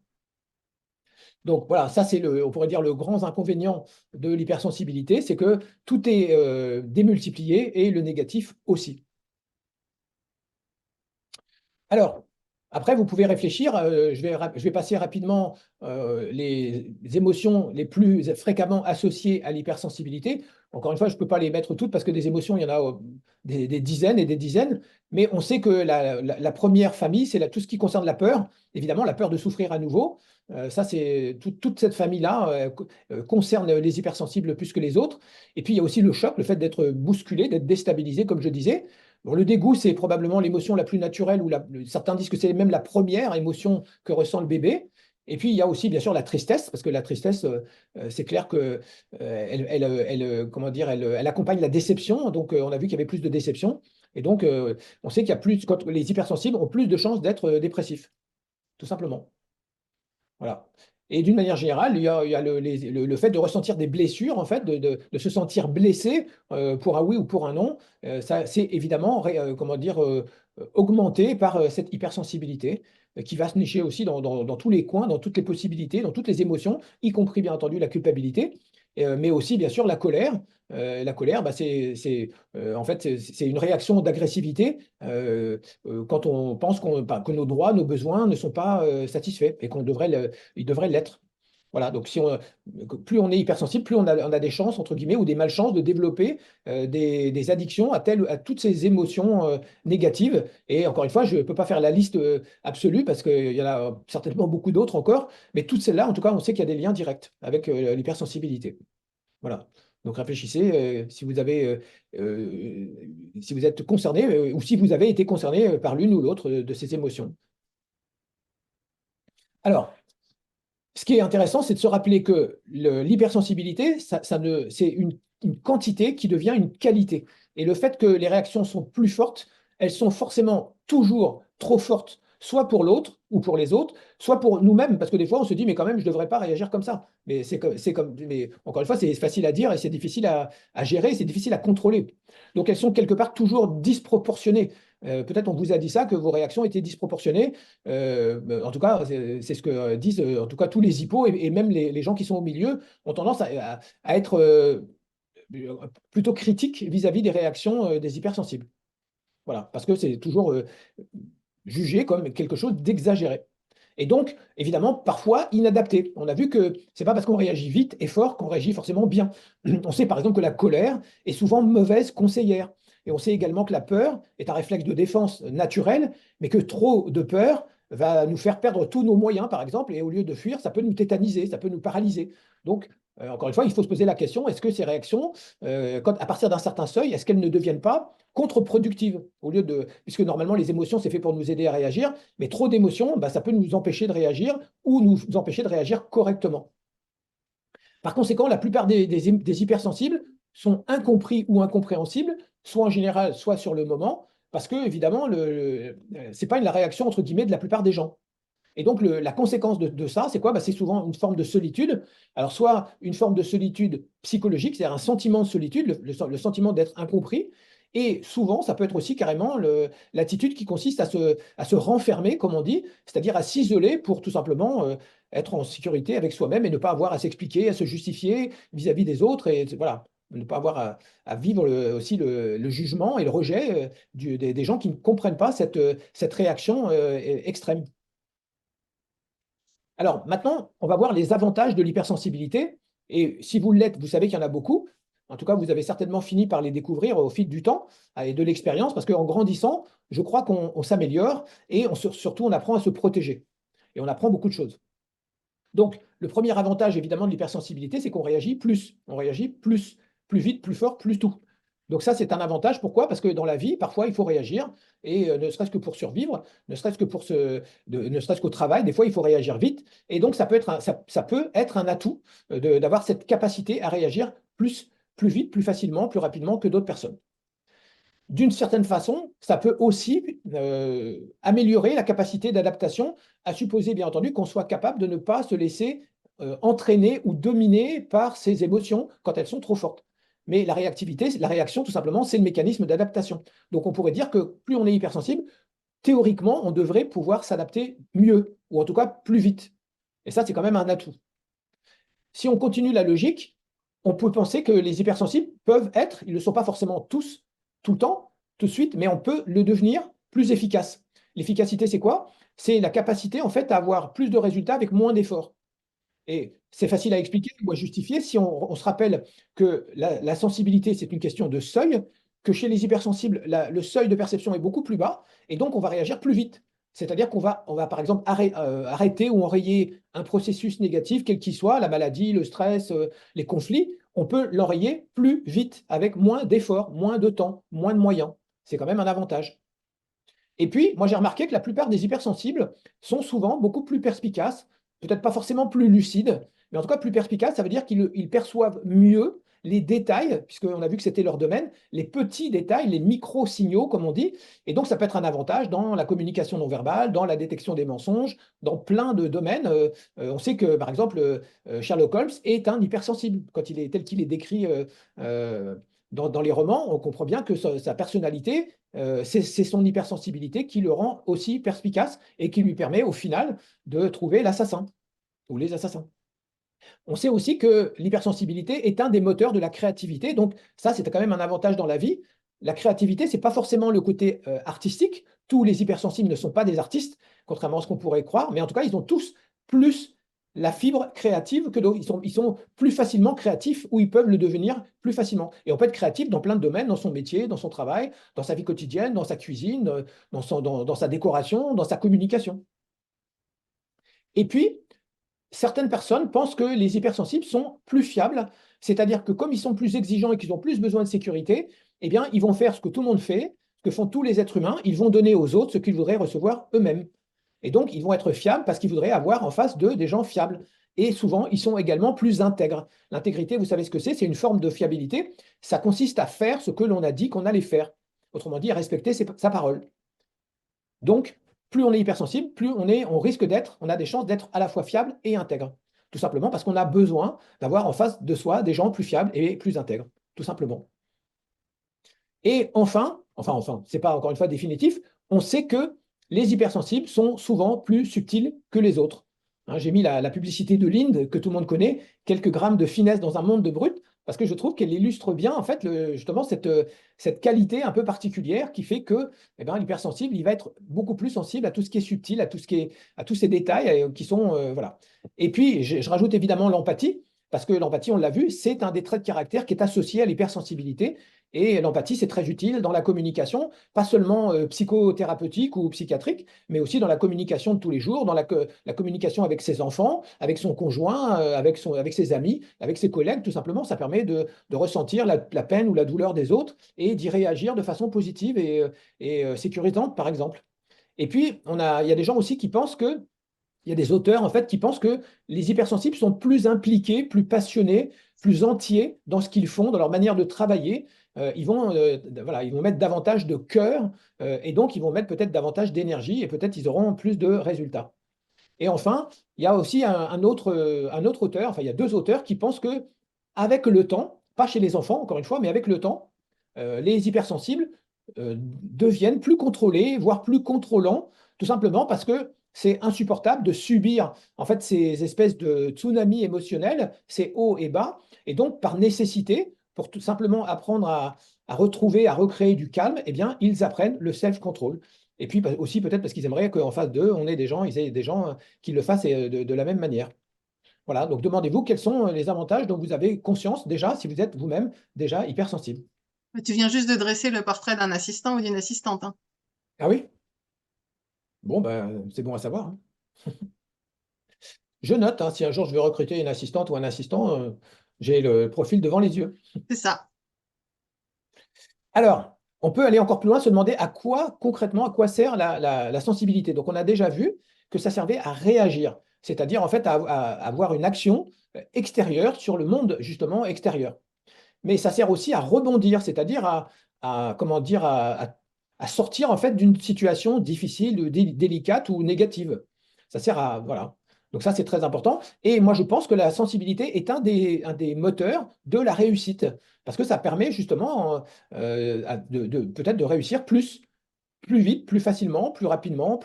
Donc voilà, ça c'est on pourrait dire le grand inconvénient de l'hypersensibilité, c'est que tout est démultiplié et le négatif aussi. Alors, après, vous pouvez réfléchir, je vais passer rapidement les émotions les plus fréquemment associées à l'hypersensibilité. Encore une fois, je ne peux pas les mettre toutes parce que des émotions, il y en a des dizaines et des dizaines, mais on sait que la première famille, c'est tout ce qui concerne la peur, évidemment, la peur de souffrir à nouveau. Ça, c'est toute cette famille-là concerne les hypersensibles plus que les autres. Et puis, il y a aussi le choc, le fait d'être bousculé, d'être déstabilisé, comme je disais. Bon, le dégoût, c'est probablement l'émotion la plus naturelle, ou certains disent que c'est même la première émotion que ressent le bébé. Et puis, il y a aussi, bien sûr, la tristesse, parce que la tristesse, c'est clair que comment dire, elle accompagne la déception. Donc, on a vu qu'il y avait plus de déception. Et donc, on sait qu'il y a plus, quand les hypersensibles ont plus de chances d'être dépressifs, tout simplement. Voilà. Et d'une manière générale, il y a le fait de ressentir des blessures, en fait, de se sentir blessé pour un oui ou pour un non. Ça, c'est évidemment, comment dire, augmenté par cette hypersensibilité qui va se nicher aussi dans tous les coins, dans toutes les possibilités, dans toutes les émotions, y compris bien entendu la culpabilité, mais aussi bien sûr la colère. La colère, bah, en fait, c'est une réaction d'agressivité quand on pense que nos droits, nos besoins ne sont pas satisfaits et ils devraient l'être. Voilà, donc plus on est hypersensible, plus on a des chances, entre guillemets, ou des malchances de développer des addictions à toutes ces émotions négatives. Et encore une fois, je ne peux pas faire la liste absolue parce qu'il y en a certainement beaucoup d'autres encore, mais toutes celles-là, en tout cas, on sait qu'il y a des liens directs avec l'hypersensibilité. Voilà. Donc réfléchissez si vous êtes concerné ou si vous avez été concerné par l'une ou l'autre de ces émotions. Alors, ce qui est intéressant, c'est de se rappeler que l'hypersensibilité, c'est une quantité qui devient une qualité. Et le fait que les réactions sont plus fortes, elles sont forcément toujours trop fortes, soit pour l'autre ou pour les autres, soit pour nous-mêmes, parce que des fois, on se dit, mais quand même, je ne devrais pas réagir comme ça. Mais mais encore une fois, c'est facile à dire et c'est difficile à gérer, c'est difficile à contrôler. Donc, elles sont quelque part toujours disproportionnées. Peut-être on vous a dit ça, que vos réactions étaient disproportionnées. En tout cas, c'est ce que disent en tout cas tous les hippos et même les gens qui sont au milieu ont tendance à être plutôt critiques vis-à-vis des réactions des hypersensibles. Voilà, parce que c'est toujours jugé comme quelque chose d'exagéré. Et donc, évidemment, parfois inadapté. On a vu que c'est pas parce qu'on réagit vite et fort qu'on réagit forcément bien. On sait par exemple que la colère est souvent mauvaise conseillère. Et on sait également que la peur est un réflexe de défense naturel, mais que trop de peur va nous faire perdre tous nos moyens, par exemple, et au lieu de fuir, ça peut nous tétaniser, ça peut nous paralyser. Donc, Encore une fois, il faut se poser la question, est-ce que ces réactions, à partir d'un certain seuil, est-ce qu'elles ne deviennent pas contre-productives puisque normalement les émotions, c'est fait pour nous aider à réagir, mais trop d'émotions, bah, ça peut nous empêcher de réagir ou nous empêcher de réagir correctement. Par conséquent, la plupart des hypersensibles sont incompris ou incompréhensibles, soit en général, soit sur le moment, parce que évidemment, ce n'est pas la réaction entre guillemets de la plupart des gens. Et donc, la conséquence de ça, c'est quoi? Bah, c'est souvent une forme de solitude. Alors, soit une forme de solitude psychologique, c'est-à-dire un sentiment de solitude, le sentiment d'être incompris. Et souvent, ça peut être aussi carrément l'attitude qui consiste à se renfermer, comme on dit, c'est-à-dire à s'isoler pour tout simplement être en sécurité avec soi-même et ne pas avoir à s'expliquer, à se justifier vis-à-vis des autres. Et voilà, ne pas avoir à vivre aussi le jugement et le rejet des gens qui ne comprennent pas cette réaction extrême. Alors maintenant, on va voir les avantages de l'hypersensibilité. Et si vous l'êtes, vous savez qu'il y en a beaucoup. En tout cas, vous avez certainement fini par les découvrir au fil du temps et de l'expérience, parce qu'en grandissant, je crois qu'on s'améliore et surtout on apprend à se protéger. Et on apprend beaucoup de choses. Donc, le premier avantage, évidemment, de l'hypersensibilité, c'est qu'on réagit plus. On réagit plus vite, plus fort, plus tout. Donc ça, c'est un avantage. Pourquoi? Parce que dans la vie, parfois, il faut réagir, et ne serait-ce que pour survivre, ne serait-ce que ne serait-ce qu'au travail, des fois, il faut réagir vite. Et donc, ça peut être un atout d'avoir cette capacité à réagir plus vite, plus facilement, plus rapidement que d'autres personnes. D'une certaine façon, ça peut aussi améliorer la capacité d'adaptation, à supposer bien entendu qu'on soit capable de ne pas se laisser entraîner ou dominer par ses émotions quand elles sont trop fortes. Mais la réactivité, la réaction, tout simplement, c'est le mécanisme d'adaptation. Donc on pourrait dire que plus on est hypersensible, théoriquement, on devrait pouvoir s'adapter mieux, ou en tout cas plus vite. Et ça, c'est quand même un atout. Si on continue la logique, on peut penser que les hypersensibles peuvent être, ils ne le sont pas forcément tous, tout le temps, tout de suite, mais on peut le devenir plus efficace. L'efficacité, c'est quoi? C'est la capacité, en fait, à avoir plus de résultats avec moins d'efforts. Et c'est facile à expliquer ou à justifier si on se rappelle que la sensibilité, c'est une question de seuil, que chez les hypersensibles, le seuil de perception est beaucoup plus bas, et donc on va réagir plus vite. C'est-à-dire qu'on va par exemple arrêter ou enrayer un processus négatif, quel qu'il soit, la maladie, le stress, les conflits, on peut l'enrayer plus vite, avec moins d'efforts, moins de temps, moins de moyens. C'est quand même un avantage. Et puis, moi j'ai remarqué que la plupart des hypersensibles sont souvent beaucoup plus perspicaces, peut-être pas forcément plus lucides, mais en tout cas plus perspicaces, ça veut dire qu'ils perçoivent mieux les détails, puisqu'on a vu que c'était leur domaine, les petits détails, les micro-signaux, comme on dit. Et donc, ça peut être un avantage dans la communication non verbale, dans la détection des mensonges, dans plein de domaines. On sait que, par exemple, Sherlock Holmes est un hypersensible. Quand il est tel qu'il est décrit dans les romans, on comprend bien que sa personnalité, c'est son hypersensibilité qui le rend aussi perspicace et qui lui permet au final de trouver l'assassin ou les assassins. On sait aussi que l'hypersensibilité est un des moteurs de la créativité, donc ça c'est quand même un avantage dans la vie. La créativité, ce n'est pas forcément le côté artistique. Tous les hypersensibles ne sont pas des artistes, contrairement à ce qu'on pourrait croire, mais en tout cas, ils ont tous plus la fibre créative que d'autres. Ils sont plus facilement créatifs ou ils peuvent le devenir plus facilement. Et on peut être créatif dans plein de domaines, dans son métier, dans son travail, dans sa vie quotidienne, dans sa cuisine, dans sa décoration, dans sa communication. Et puis, certaines personnes pensent que les hypersensibles sont plus fiables, c'est-à-dire que comme ils sont plus exigeants et qu'ils ont plus besoin de sécurité, eh bien, ils vont faire ce que tout le monde fait, ce que font tous les êtres humains, ils vont donner aux autres ce qu'ils voudraient recevoir eux-mêmes. Et donc, ils vont être fiables parce qu'ils voudraient avoir en face d'eux des gens fiables. Et souvent, ils sont également plus intègres. L'intégrité, vous savez ce que c'est une forme de fiabilité. Ça consiste à faire ce que l'on a dit qu'on allait faire. Autrement dit, à respecter sa parole. Donc, plus on est hypersensible, plus on risque on a des chances d'être à la fois fiable et intègre. Tout simplement parce qu'on a besoin d'avoir en face de soi des gens plus fiables et plus intègres. Tout simplement. Et enfin, c'est pas encore une fois définitif, on sait que les hypersensibles sont souvent plus subtils que les autres. Hein, j'ai mis la publicité de Linde, que tout le monde connaît, quelques grammes de finesse dans un monde de brut, parce que je trouve qu'elle illustre bien en fait justement cette qualité un peu particulière qui fait que l'hypersensible, il va être beaucoup plus sensible à tout ce qui est subtil, à tous ces détails qui sont voilà. Et puis je rajoute évidemment l'empathie, parce que l'empathie, on l'a vu, c'est un des traits de caractère qui est associé à l'hypersensibilité Et l'empathie, c'est très utile dans la communication, pas seulement psychothérapeutique ou psychiatrique, mais aussi dans la communication de tous les jours, dans la communication avec ses enfants, avec son conjoint, avec ses amis, avec ses collègues, tout simplement. Ça permet de ressentir la peine ou la douleur des autres et d'y réagir de façon positive et sécurisante, par exemple. Et puis, il y a des gens aussi qui pensent que il y a des auteurs en fait qui pensent que les hypersensibles sont plus impliqués, plus passionnés, plus entiers dans ce qu'ils font, dans leur manière de travailler. Voilà, ils vont mettre davantage de cœur et donc ils vont mettre peut-être davantage d'énergie et peut-être ils auront plus de résultats. Et enfin, il y a aussi un autre auteur, enfin il y a deux auteurs qui pensent que avec le temps, pas chez les enfants encore une fois, mais avec le temps, les hypersensibles deviennent plus contrôlés, voire plus contrôlants, tout simplement parce que c'est insupportable de subir en fait ces espèces de tsunamis émotionnels, ces hauts et bas, et donc par nécessité, pour tout simplement apprendre à retrouver, à recréer du calme, eh bien ils apprennent le self-control. Et puis aussi peut-être parce qu'ils aimeraient qu'en face d'eux, on ait des gens, ils aient des gens qui le fassent de la même manière. Voilà, donc demandez-vous quels sont les avantages dont vous avez conscience déjà si vous êtes vous-même déjà hypersensible. Mais tu viens juste de dresser le portrait d'un assistant ou d'une assistante, hein. Ah oui? Bon, ben, c'est bon à savoir, hein. Je note, hein, si un jour je veux recruter une assistante ou un assistant, j'ai le profil devant les yeux. C'est ça. Alors, on peut aller encore plus loin, se demander à quoi concrètement, à quoi sert la sensibilité. Donc, on a déjà vu que ça servait à réagir, c'est-à-dire en fait à avoir une action extérieure sur le monde justement extérieur. Mais ça sert aussi à rebondir, c'est-à-dire comment dire, à sortir en fait d'une situation difficile, délicate ou négative. Ça sert à, voilà. Donc ça, c'est très important. Et moi, je pense que la sensibilité est un des moteurs de la réussite, parce que ça permet justement peut-être de réussir plus vite, plus facilement, plus rapidement,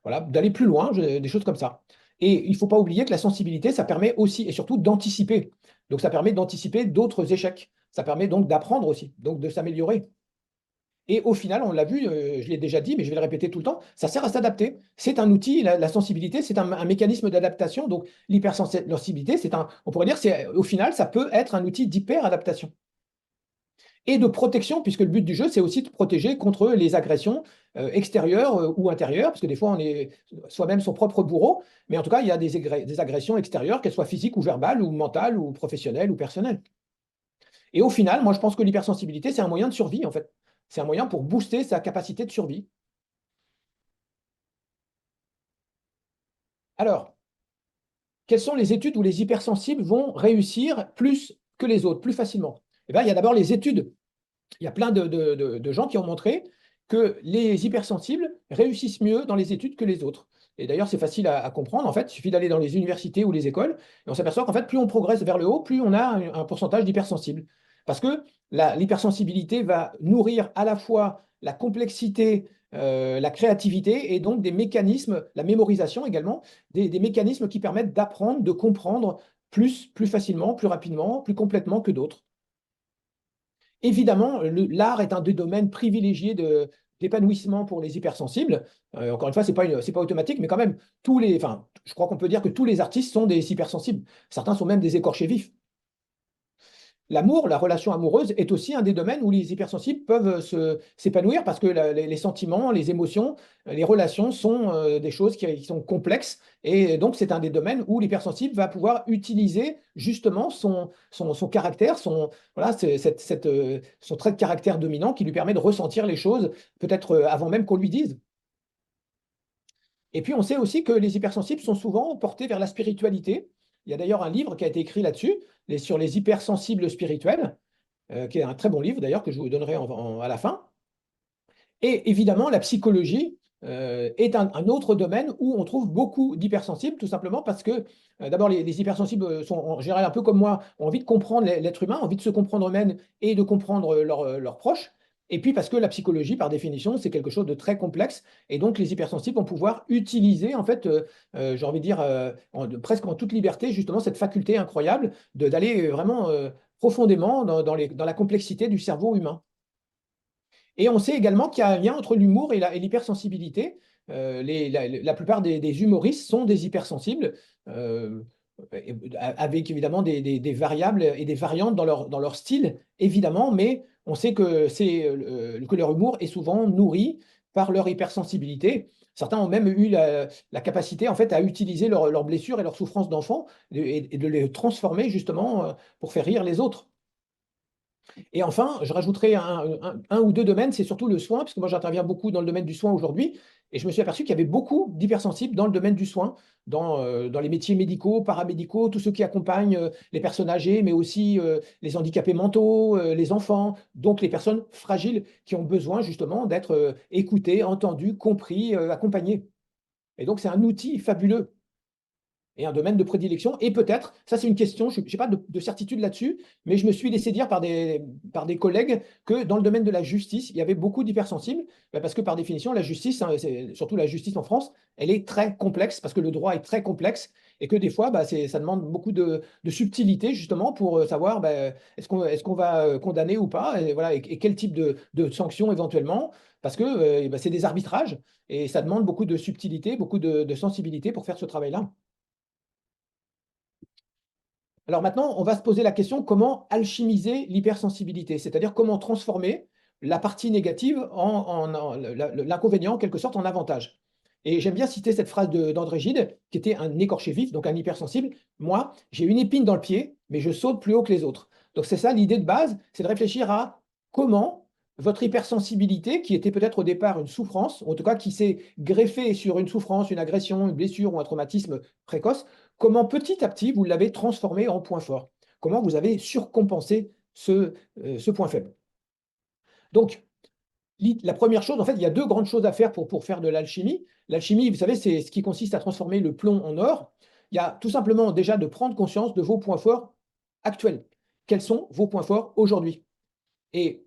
voilà, d'aller plus loin, des choses comme ça. Et il ne faut pas oublier que la sensibilité, ça permet aussi et surtout d'anticiper. Donc ça permet d'anticiper d'autres échecs. Ça permet donc d'apprendre aussi, donc de s'améliorer. Et au final, on l'a vu, je l'ai déjà dit, mais je vais le répéter tout le temps, ça sert à s'adapter. C'est un outil, la sensibilité, c'est un mécanisme d'adaptation. Donc l'hypersensibilité, on pourrait dire, au final, ça peut être un outil d'hyper-adaptation et de protection, puisque le but du jeu, c'est aussi de protéger contre les agressions extérieures ou intérieures, parce que des fois, on est soi-même son propre bourreau, mais en tout cas, il y a des agressions extérieures, qu'elles soient physiques ou verbales, ou mentales, ou professionnelles, ou personnelles. Et au final, moi, je pense que l'hypersensibilité, c'est un moyen de survie, en fait. C'est un moyen pour booster sa capacité de survie. Alors, quelles sont les études où les hypersensibles vont réussir plus que les autres, plus facilement? Eh bien, il y a d'abord les études. Il y a plein de gens qui ont montré que les hypersensibles réussissent mieux dans les études que les autres. Et d'ailleurs, c'est facile à comprendre. En fait, il suffit d'aller dans les universités ou les écoles et on s'aperçoit qu'en fait, plus on progresse vers le haut, plus on a un pourcentage d'hypersensibles. Parce que l'hypersensibilité va nourrir à la fois la complexité, la créativité et donc des mécanismes, la mémorisation également, des mécanismes qui permettent d'apprendre, de comprendre plus facilement, plus rapidement, plus complètement que d'autres. Évidemment, l'art est un des domaines privilégiés d'épanouissement pour les hypersensibles. Encore une fois, c'est pas automatique, mais quand même, enfin, je crois qu'on peut dire que tous les artistes sont des hypersensibles. Certains sont même des écorchés vifs. L'amour, la relation amoureuse est aussi un des domaines où les hypersensibles peuvent s'épanouir parce que les sentiments, les émotions, les relations sont des choses qui sont complexes et donc c'est un des domaines où l'hypersensible va pouvoir utiliser justement son caractère, voilà, son trait de caractère dominant qui lui permet de ressentir les choses peut-être avant même qu'on lui dise. Et puis, on sait aussi que les hypersensibles sont souvent portés vers la spiritualité. Il y a d'ailleurs un livre qui a été écrit là-dessus, sur les hypersensibles spirituels, qui est un très bon livre d'ailleurs, que je vous donnerai à la fin. Et évidemment, la psychologie est un autre domaine où on trouve beaucoup d'hypersensibles, tout simplement parce que d'abord, les hypersensibles sont en général un peu comme moi, ont envie de comprendre l'être humain, envie de se comprendre eux-mêmes et de comprendre leurs proches. Et puis parce que la psychologie, par définition, c'est quelque chose de très complexe. Et donc, les hypersensibles vont pouvoir utiliser, en fait, j'ai envie de dire, presque en toute liberté, justement, cette faculté incroyable d'aller vraiment profondément dans la complexité du cerveau humain. Et on sait également qu'il y a un lien entre l'humour et l'hypersensibilité. La plupart des humoristes sont des hypersensibles, avec évidemment des variables et des variantes dans leur style, évidemment, mais On sait que leur humour est souvent nourri par leur hypersensibilité. Certains ont même eu la capacité en fait, à utiliser leurs blessures et leurs souffrances d'enfant et de les transformer justement pour faire rire les autres. Et enfin, je rajouterai un ou deux domaines, c'est surtout le soin, puisque moi j'interviens beaucoup dans le domaine du soin aujourd'hui, et je me suis aperçu qu'il y avait beaucoup d'hypersensibles dans le domaine du soin, dans les métiers médicaux, paramédicaux, tous ceux qui accompagnent les personnes âgées, mais aussi les handicapés mentaux, les enfants, donc les personnes fragiles qui ont besoin justement d'être écoutées, entendues, compris, accompagnées. Et donc c'est un outil fabuleux et un domaine de prédilection. Et peut-être, ça c'est une question, je n'ai pas de certitude là-dessus, mais je me suis laissé dire par des collègues que dans le domaine de la justice, il y avait beaucoup d'hypersensibles, parce que par définition, la justice, hein, surtout la justice en France, elle est très complexe, parce que le droit est très complexe, et que des fois, ça demande beaucoup de subtilité, justement, pour savoir est-ce qu'on va condamner ou pas, et, voilà, et quel type de sanctions éventuellement, parce que c'est des arbitrages, et ça demande beaucoup de subtilité, beaucoup de sensibilité pour faire ce travail-là. Alors maintenant, on va se poser la question comment alchimiser l'hypersensibilité, c'est-à-dire comment transformer la partie négative l'inconvénient en quelque sorte en avantage. Et j'aime bien citer cette phrase d'André Gide, qui était un écorché vif, donc un hypersensible. Moi, j'ai une épine dans le pied, mais je saute plus haut que les autres. Donc c'est ça l'idée de base, c'est de réfléchir à comment votre hypersensibilité, qui était peut-être au départ une souffrance, en tout cas qui s'est greffée sur une souffrance, une agression, une blessure ou un traumatisme précoce, comment petit à petit vous l'avez transformé en point fort, comment vous avez surcompensé ce point faible. Donc, la première chose, en fait, il y a deux grandes choses à faire pour faire de l'alchimie. L'alchimie, vous savez, c'est ce qui consiste à transformer le plomb en or. Il y a tout simplement déjà de prendre conscience de vos points forts actuels. Quels sont vos points forts aujourd'hui? Et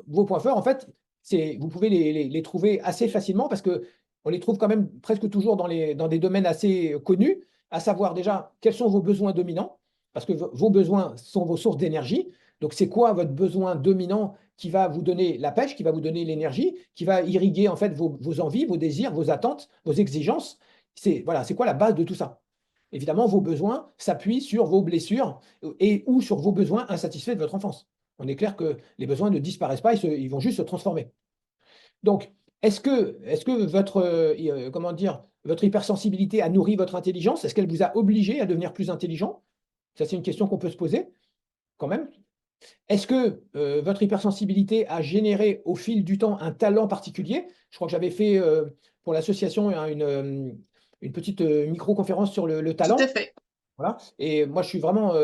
vos points forts, en fait, vous pouvez les trouver assez facilement parce qu'on les trouve quand même presque toujours dans des domaines assez connus, à savoir déjà quels sont vos besoins dominants, parce que vos besoins sont vos sources d'énergie. Donc, c'est quoi votre besoin dominant qui va vous donner la pêche, qui va vous donner l'énergie, qui va irriguer en fait vos envies, vos désirs, vos attentes, vos exigences? Voilà, c'est quoi la base de tout ça? Évidemment, vos besoins s'appuient sur vos blessures et ou sur vos besoins insatisfaits de votre enfance. On est clair que les besoins ne disparaissent pas, ils vont juste se transformer. Donc, est-ce que comment dire, votre hypersensibilité a nourri votre intelligence? Est-ce qu'elle vous a obligé à devenir plus intelligent? Ça, c'est une question qu'on peut se poser quand même. Est-ce que votre hypersensibilité a généré au fil du temps un talent particulier? Je crois que j'avais fait pour l'association une petite micro-conférence sur le Tout à talent. fait. Voilà. Et moi, je suis vraiment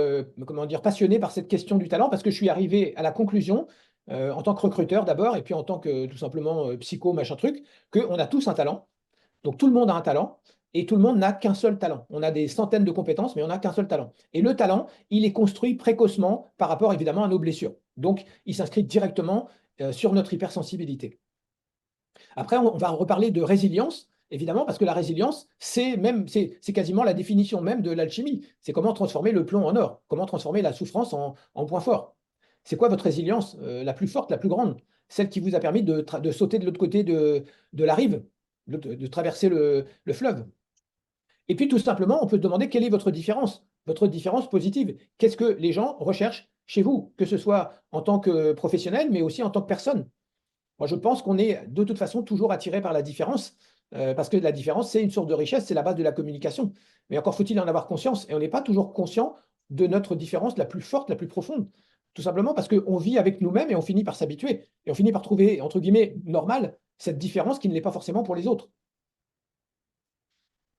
comment dire, passionné par cette question du talent parce que je suis arrivé à la conclusion, en tant que recruteur d'abord, et puis en tant que tout simplement psycho, machin truc, qu'on a tous un talent. Donc tout le monde a un talent et tout le monde n'a qu'un seul talent. On a des centaines de compétences, mais on n'a qu'un seul talent. Et le talent, il est construit précocement par rapport évidemment à nos blessures. Donc il s'inscrit directement sur notre hypersensibilité. Après, on va reparler de résilience, évidemment, parce que la résilience, c'est quasiment la définition même de l'alchimie. C'est comment transformer le plomb en or, comment transformer la souffrance en point fort. C'est quoi votre résilience la plus forte, la plus grande? Celle qui vous a permis de sauter de l'autre côté de la rive, de traverser le fleuve. Et puis, tout simplement, on peut se demander quelle est votre différence positive. Qu'est-ce que les gens recherchent chez vous, que ce soit en tant que professionnel, mais aussi en tant que personne? Moi, je pense qu'on est de toute façon toujours attiré par la différence, parce que la différence, c'est une source de richesse, c'est la base de la communication. Mais encore faut-il en avoir conscience, et on n'est pas toujours conscient de notre différence la plus forte, la plus profonde. Tout simplement parce qu'on vit avec nous-mêmes et on finit par s'habituer. Et on finit par trouver, entre guillemets, normal cette différence qui ne l'est pas forcément pour les autres.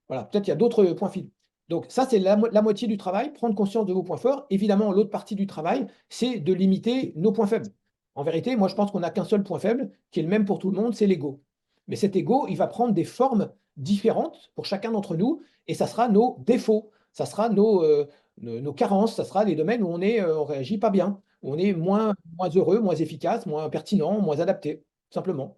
Voilà, peut-être il y a d'autres points fils. Donc ça, c'est la moitié du travail, prendre conscience de vos points forts. Évidemment, l'autre partie du travail, c'est de limiter nos points faibles. En vérité, moi, je pense qu'on n'a qu'un seul point faible, qui est le même pour tout le monde, c'est l'ego. Mais cet ego, il va prendre des formes différentes pour chacun d'entre nous, et ça sera nos défauts, ça sera nos carences, ça sera les domaines où on réagit pas bien, où on est moins heureux, moins efficace, moins pertinent, moins adapté, tout simplement.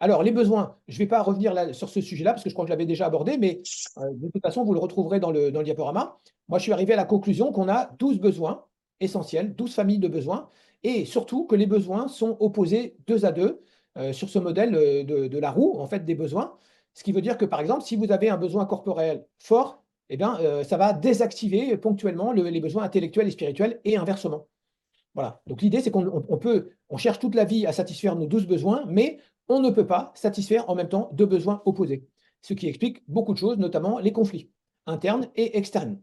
Alors, les besoins, je ne vais pas revenir là, sur ce sujet-là parce que je crois que je l'avais déjà abordé, mais de toute façon, vous le retrouverez dans le diaporama. Moi, je suis arrivé à la conclusion qu'on a 12 besoins essentiels, 12 familles de besoins, et surtout que les besoins sont opposés deux à deux sur ce modèle de la roue en fait, des besoins. Ce qui veut dire que, par exemple, si vous avez un besoin corporel fort, eh bien, ça va désactiver ponctuellement les besoins intellectuels et spirituels et inversement. Voilà. Donc l'idée, c'est on cherche toute la vie à satisfaire nos 12 besoins, mais on ne peut pas satisfaire en même temps deux besoins opposés. Ce qui explique beaucoup de choses, notamment les conflits internes et externes.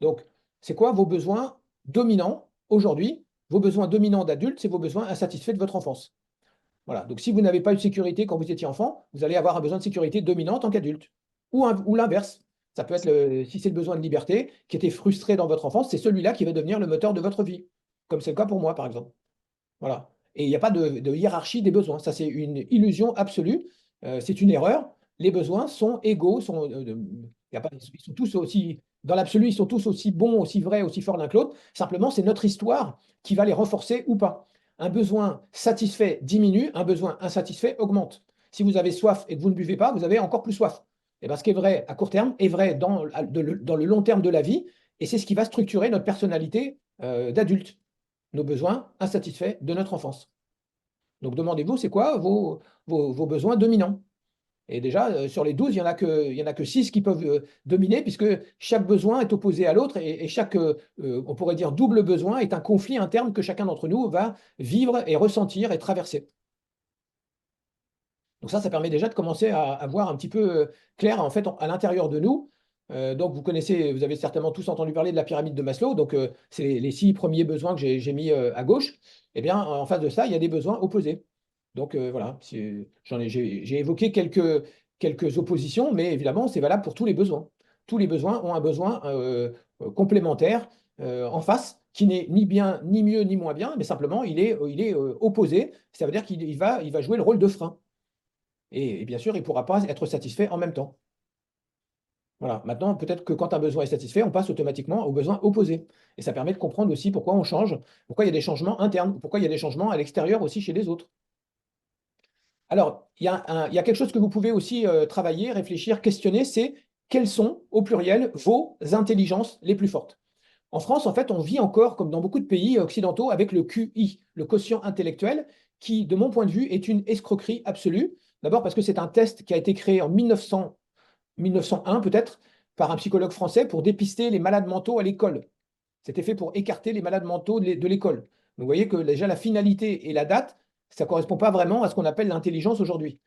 Donc, c'est quoi vos besoins dominants aujourd'hui? Vos besoins dominants d'adulte, c'est vos besoins insatisfaits de votre enfance. Voilà. Donc, si vous n'avez pas eu de sécurité quand vous étiez enfant, vous allez avoir un besoin de sécurité dominant en tant qu'adulte. Ou l'inverse. Ça peut être, si c'est le besoin de liberté qui était frustré dans votre enfance, c'est celui-là qui va devenir le moteur de votre vie. Comme c'est le cas pour moi, par exemple. Voilà. Et il n'y a pas de hiérarchie des besoins. Ça, c'est une illusion absolue. C'est une erreur. Les besoins sont égaux. Y a pas, ils sont tous aussi, dans l'absolu, ils sont tous aussi bons, aussi vrais, aussi forts l'un que l'autre. Simplement, c'est notre histoire qui va les renforcer ou pas. Un besoin satisfait diminue, un besoin insatisfait augmente. Si vous avez soif et que vous ne buvez pas, vous avez encore plus soif. Et bien, ce qui est vrai à court terme est vrai dans le long terme de la vie, et c'est ce qui va structurer notre personnalité d'adulte, nos besoins insatisfaits de notre enfance. Donc demandez-vous, c'est quoi vos besoins dominants? Et déjà, sur les 12, il y en a que 6 qui peuvent dominer, puisque chaque besoin est opposé à l'autre, et chaque, on pourrait dire, double besoin est un conflit interne que chacun d'entre nous va vivre et ressentir et traverser. Donc ça permet déjà de commencer à voir un petit peu clair, en fait, à l'intérieur de nous. Donc vous avez certainement tous entendu parler de la pyramide de Maslow. Donc c'est les 6 premiers besoins que j'ai mis à gauche. Eh bien, en face de ça, il y a des besoins opposés. Donc voilà, j'ai évoqué quelques oppositions, mais évidemment, c'est valable pour tous les besoins. Tous les besoins ont un besoin complémentaire en face, qui n'est ni bien, ni mieux, ni moins bien, mais simplement il est opposé. Ça veut dire qu'il va jouer le rôle de frein. Et bien sûr, il ne pourra pas être satisfait en même temps. Voilà. Maintenant, peut-être que quand un besoin est satisfait, on passe automatiquement au besoin opposé. Et ça permet de comprendre aussi pourquoi on change, pourquoi il y a des changements internes, pourquoi il y a des changements à l'extérieur aussi chez les autres. Alors, il y a quelque chose que vous pouvez aussi travailler, réfléchir, questionner, c'est quelles sont, au pluriel, vos intelligences les plus fortes. En France, en fait, on vit encore, comme dans beaucoup de pays occidentaux, avec le QI, le quotient intellectuel, qui, de mon point de vue, est une escroquerie absolue. D'abord parce que c'est un test qui a été créé en 1901 peut-être, par un psychologue français pour dépister les malades mentaux à l'école. C'était fait pour écarter les malades mentaux de l'école. Donc, vous voyez que déjà la finalité et la date, ça ne correspond pas vraiment à ce qu'on appelle l'intelligence aujourd'hui.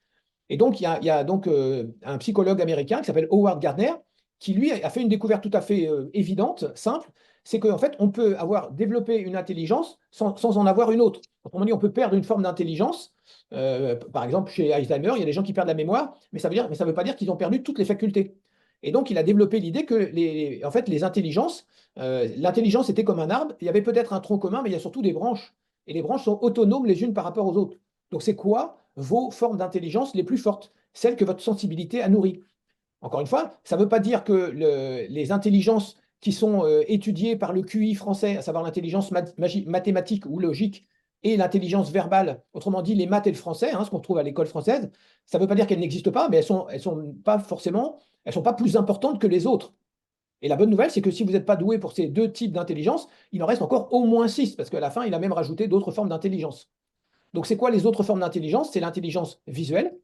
Et donc, il y a donc un psychologue américain qui s'appelle Howard Gardner, qui lui a fait une découverte tout à fait évidente, simple, c'est qu'en fait, on peut avoir développé une intelligence sans en avoir une autre. Autrement dit, on peut perdre une forme d'intelligence. Par exemple, chez Alzheimer, il y a des gens qui perdent la mémoire, mais ça veut pas dire qu'ils ont perdu toutes les facultés. Et donc, il a développé l'idée que en fait, les intelligences, l'intelligence était comme un arbre, il y avait peut-être un tronc commun, mais il y a surtout des branches. Et les branches sont autonomes les unes par rapport aux autres. Donc, c'est quoi vos formes d'intelligence les plus fortes, celles que votre sensibilité a nourries? Encore une fois, ça ne veut pas dire que les intelligences qui sont étudiées par le QI français, à savoir l'intelligence mathématique ou logique, et l'intelligence verbale, autrement dit les maths et le français, ce qu'on trouve à l'école française, ça ne veut pas dire qu'elles n'existent pas, mais elles sont pas forcément, elles sont pas plus importantes que les autres. Et la bonne nouvelle, c'est que si vous n'êtes pas doué pour ces deux types d'intelligence, il en reste encore au moins 6, parce qu'à la fin, il a même rajouté d'autres formes d'intelligence. Donc, c'est quoi les autres formes d'intelligence? C'est l'intelligence visuelle,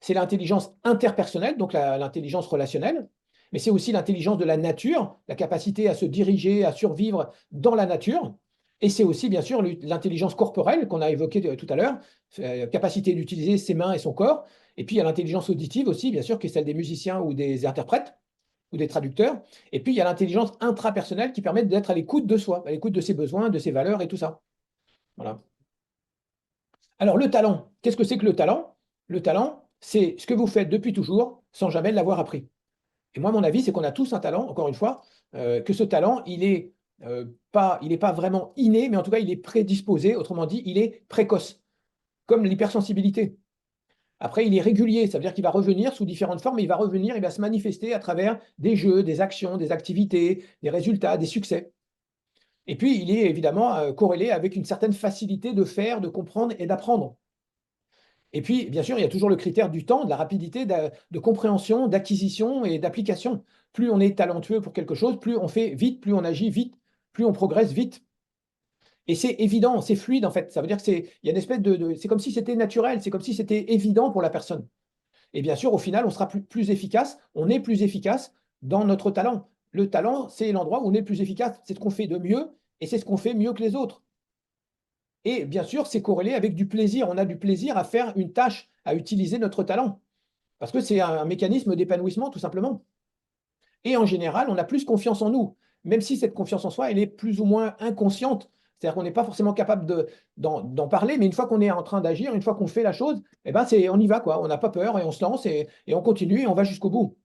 c'est l'intelligence interpersonnelle, donc l'intelligence relationnelle, mais c'est aussi l'intelligence de la nature, la capacité à se diriger, à survivre dans la nature. Et c'est aussi, bien sûr, l'intelligence corporelle qu'on a évoquée tout à l'heure, capacité d'utiliser ses mains et son corps. Et puis, il y a l'intelligence auditive aussi, bien sûr, qui est celle des musiciens ou des interprètes ou des traducteurs. Et puis, il y a l'intelligence intrapersonnelle qui permet d'être à l'écoute de soi, à l'écoute de ses besoins, de ses valeurs et tout ça. Voilà. Alors, le talent, qu'est-ce que c'est que le talent? Le talent, c'est ce que vous faites depuis toujours sans jamais l'avoir appris. Et moi, mon avis, c'est qu'on a tous un talent, encore une fois, que ce talent, il est pas vraiment inné, mais en tout cas, il est prédisposé, autrement dit, il est précoce, comme l'hypersensibilité. Après, il est régulier, ça veut dire qu'il va revenir sous différentes formes, mais il va revenir, il va se manifester à travers des jeux, des actions, des activités, des résultats, des succès. Et puis, il est évidemment corrélé avec une certaine facilité de faire, de comprendre et d'apprendre. Et puis, bien sûr, il y a toujours le critère du temps, de la rapidité de compréhension, d'acquisition et d'application. Plus on est talentueux pour quelque chose, plus on fait vite, plus on agit vite, plus on progresse vite. Et c'est évident, c'est fluide en fait. Ça veut dire il y a une espèce c'est comme si c'était naturel, c'est comme si c'était évident pour la personne. Et bien sûr, au final, on sera plus efficace, on est plus efficace dans notre talent. Le talent, c'est l'endroit où on est le plus efficace, c'est ce qu'on fait de mieux et c'est ce qu'on fait mieux que les autres. Et bien sûr, c'est corrélé avec du plaisir. On a du plaisir à faire une tâche, à utiliser notre talent, parce que c'est un mécanisme d'épanouissement, tout simplement. Et en général, on a plus confiance en nous, même si cette confiance en soi, elle est plus ou moins inconsciente. C'est-à-dire qu'on n'est pas forcément capable d'en parler, mais une fois qu'on est en train d'agir, une fois qu'on fait la chose, eh ben on y va, quoi. On n'a pas peur et on se lance et on continue et on va jusqu'au bout.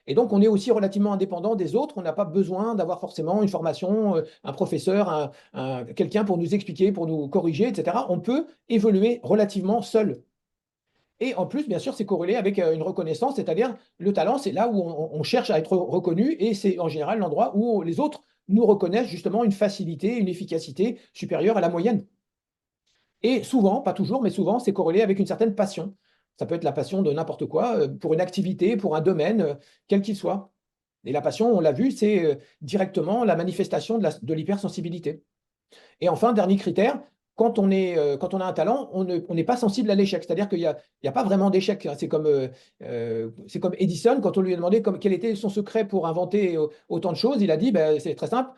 Et donc, on est aussi relativement indépendant des autres. On n'a pas besoin d'avoir forcément une formation, un professeur, quelqu'un pour nous expliquer, pour nous corriger, etc. On peut évoluer relativement seul. Et en plus, bien sûr, c'est corrélé avec une reconnaissance, c'est-à-dire le talent, c'est là où on cherche à être reconnu et c'est en général l'endroit où les autres nous reconnaissent justement une facilité, une efficacité supérieure à la moyenne. Et souvent, pas toujours, mais souvent, c'est corrélé avec une certaine passion. Ça peut être la passion de n'importe quoi, pour une activité, pour un domaine, quel qu'il soit. Et la passion, on l'a vu, c'est directement la manifestation de l'hypersensibilité. Et enfin, dernier critère, quand on a un talent, on n'est pas sensible à l'échec. C'est-à-dire qu'il y a pas vraiment d'échec, hein. C'est comme Edison, quand on lui a demandé quel était son secret pour inventer autant de choses, il a dit, ben, c'est très simple,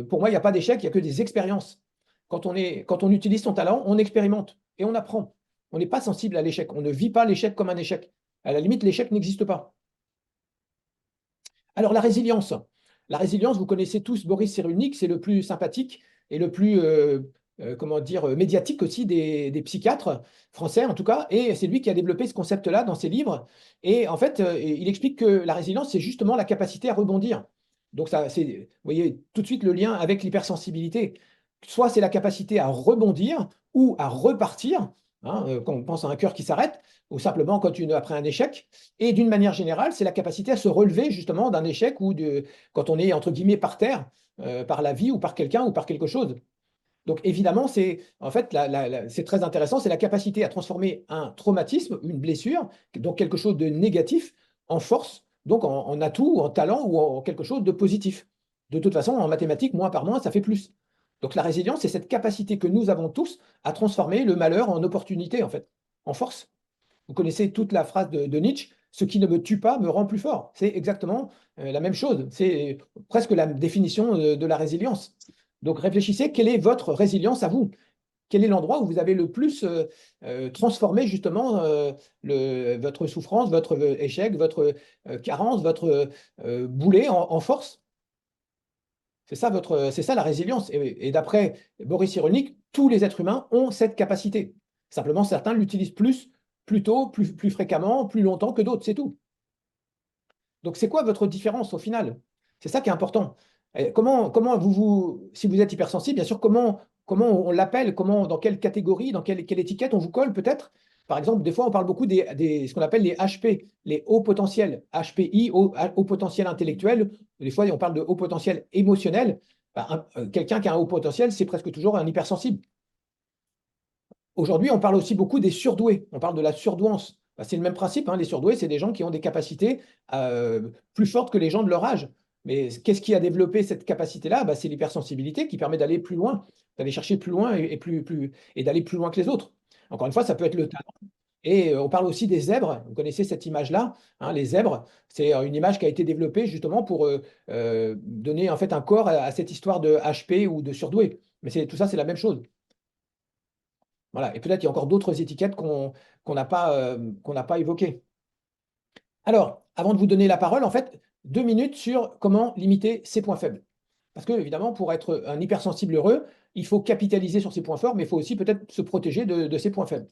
pour moi, il n'y a pas d'échec, il n'y a que des expériences. Quand on utilise son talent, on expérimente et on apprend. On n'est pas sensible à l'échec. On ne vit pas l'échec comme un échec. À la limite, l'échec n'existe pas. Alors, la résilience. La résilience, vous connaissez tous Boris Cyrulnik, c'est le plus sympathique et le plus, comment dire, médiatique aussi des psychiatres français, en tout cas. Et c'est lui qui a développé ce concept-là dans ses livres. Et en fait, il explique que la résilience, c'est justement la capacité à rebondir. Donc, vous voyez tout de suite le lien avec l'hypersensibilité. Soit c'est la capacité à rebondir ou à repartir, hein, quand on pense à un cœur qui s'arrête, ou simplement après un échec. Et d'une manière générale, c'est la capacité à se relever justement d'un échec quand on est entre guillemets par terre, par la vie ou par quelqu'un ou par quelque chose. Donc évidemment, c'est en fait c'est très intéressant, c'est la capacité à transformer un traumatisme, une blessure, donc quelque chose de négatif, en force, donc en atout, ou en talent ou en quelque chose de positif. De toute façon, en mathématiques, moins par moins, ça fait plus. Donc la résilience, c'est cette capacité que nous avons tous à transformer le malheur en opportunité, en fait, en force. Vous connaissez toute la phrase de Nietzsche, ce qui ne me tue pas me rend plus fort. C'est exactement la même chose. C'est presque la définition de la résilience. Donc réfléchissez, quelle est votre résilience à vous? Quel est l'endroit où vous avez le plus transformé justement votre souffrance, votre échec, votre carence, votre boulet en force? C'est ça la résilience. Et d'après Boris Cyrulnik, tous les êtres humains ont cette capacité. Simplement, certains l'utilisent plus tôt, plus fréquemment, plus longtemps que d'autres, c'est tout. Donc, c'est quoi votre différence au final? C'est ça qui est important. Et comment si vous êtes hypersensible, bien sûr, comment on l'appelle, dans quelle catégorie, dans quelle étiquette on vous colle peut-être? Par exemple, des fois, on parle beaucoup ce qu'on appelle les HP, les hauts potentiels, HPI, haut potentiel intellectuel. Des fois, on parle de haut potentiel émotionnel. Ben, quelqu'un qui a un haut potentiel, c'est presque toujours un hypersensible. Aujourd'hui, on parle aussi beaucoup des surdoués. On parle de la surdouance. Bah, c'est le même principe, hein. Les surdoués, c'est des gens qui ont des capacités plus fortes que les gens de leur âge. Mais qu'est-ce qui a développé cette capacité-là? Bah, c'est l'hypersensibilité qui permet d'aller plus loin, d'aller chercher plus loin et d'aller plus loin que les autres. Encore une fois, ça peut être le talent. Et on parle aussi des zèbres. Vous connaissez cette image-là, hein, les zèbres. C'est une image qui a été développée justement pour donner en fait un corps à cette histoire de HP ou de surdoué. Mais tout ça, c'est la même chose. Voilà. Et peut-être il y a encore d'autres étiquettes qu'on n'a pas évoquées. Alors, avant de vous donner la parole, en fait, 2 minutes sur comment limiter ses points faibles. Parce que, évidemment, pour être un hypersensible heureux, il faut capitaliser sur ses points forts, mais il faut aussi peut-être se protéger de ses points faibles.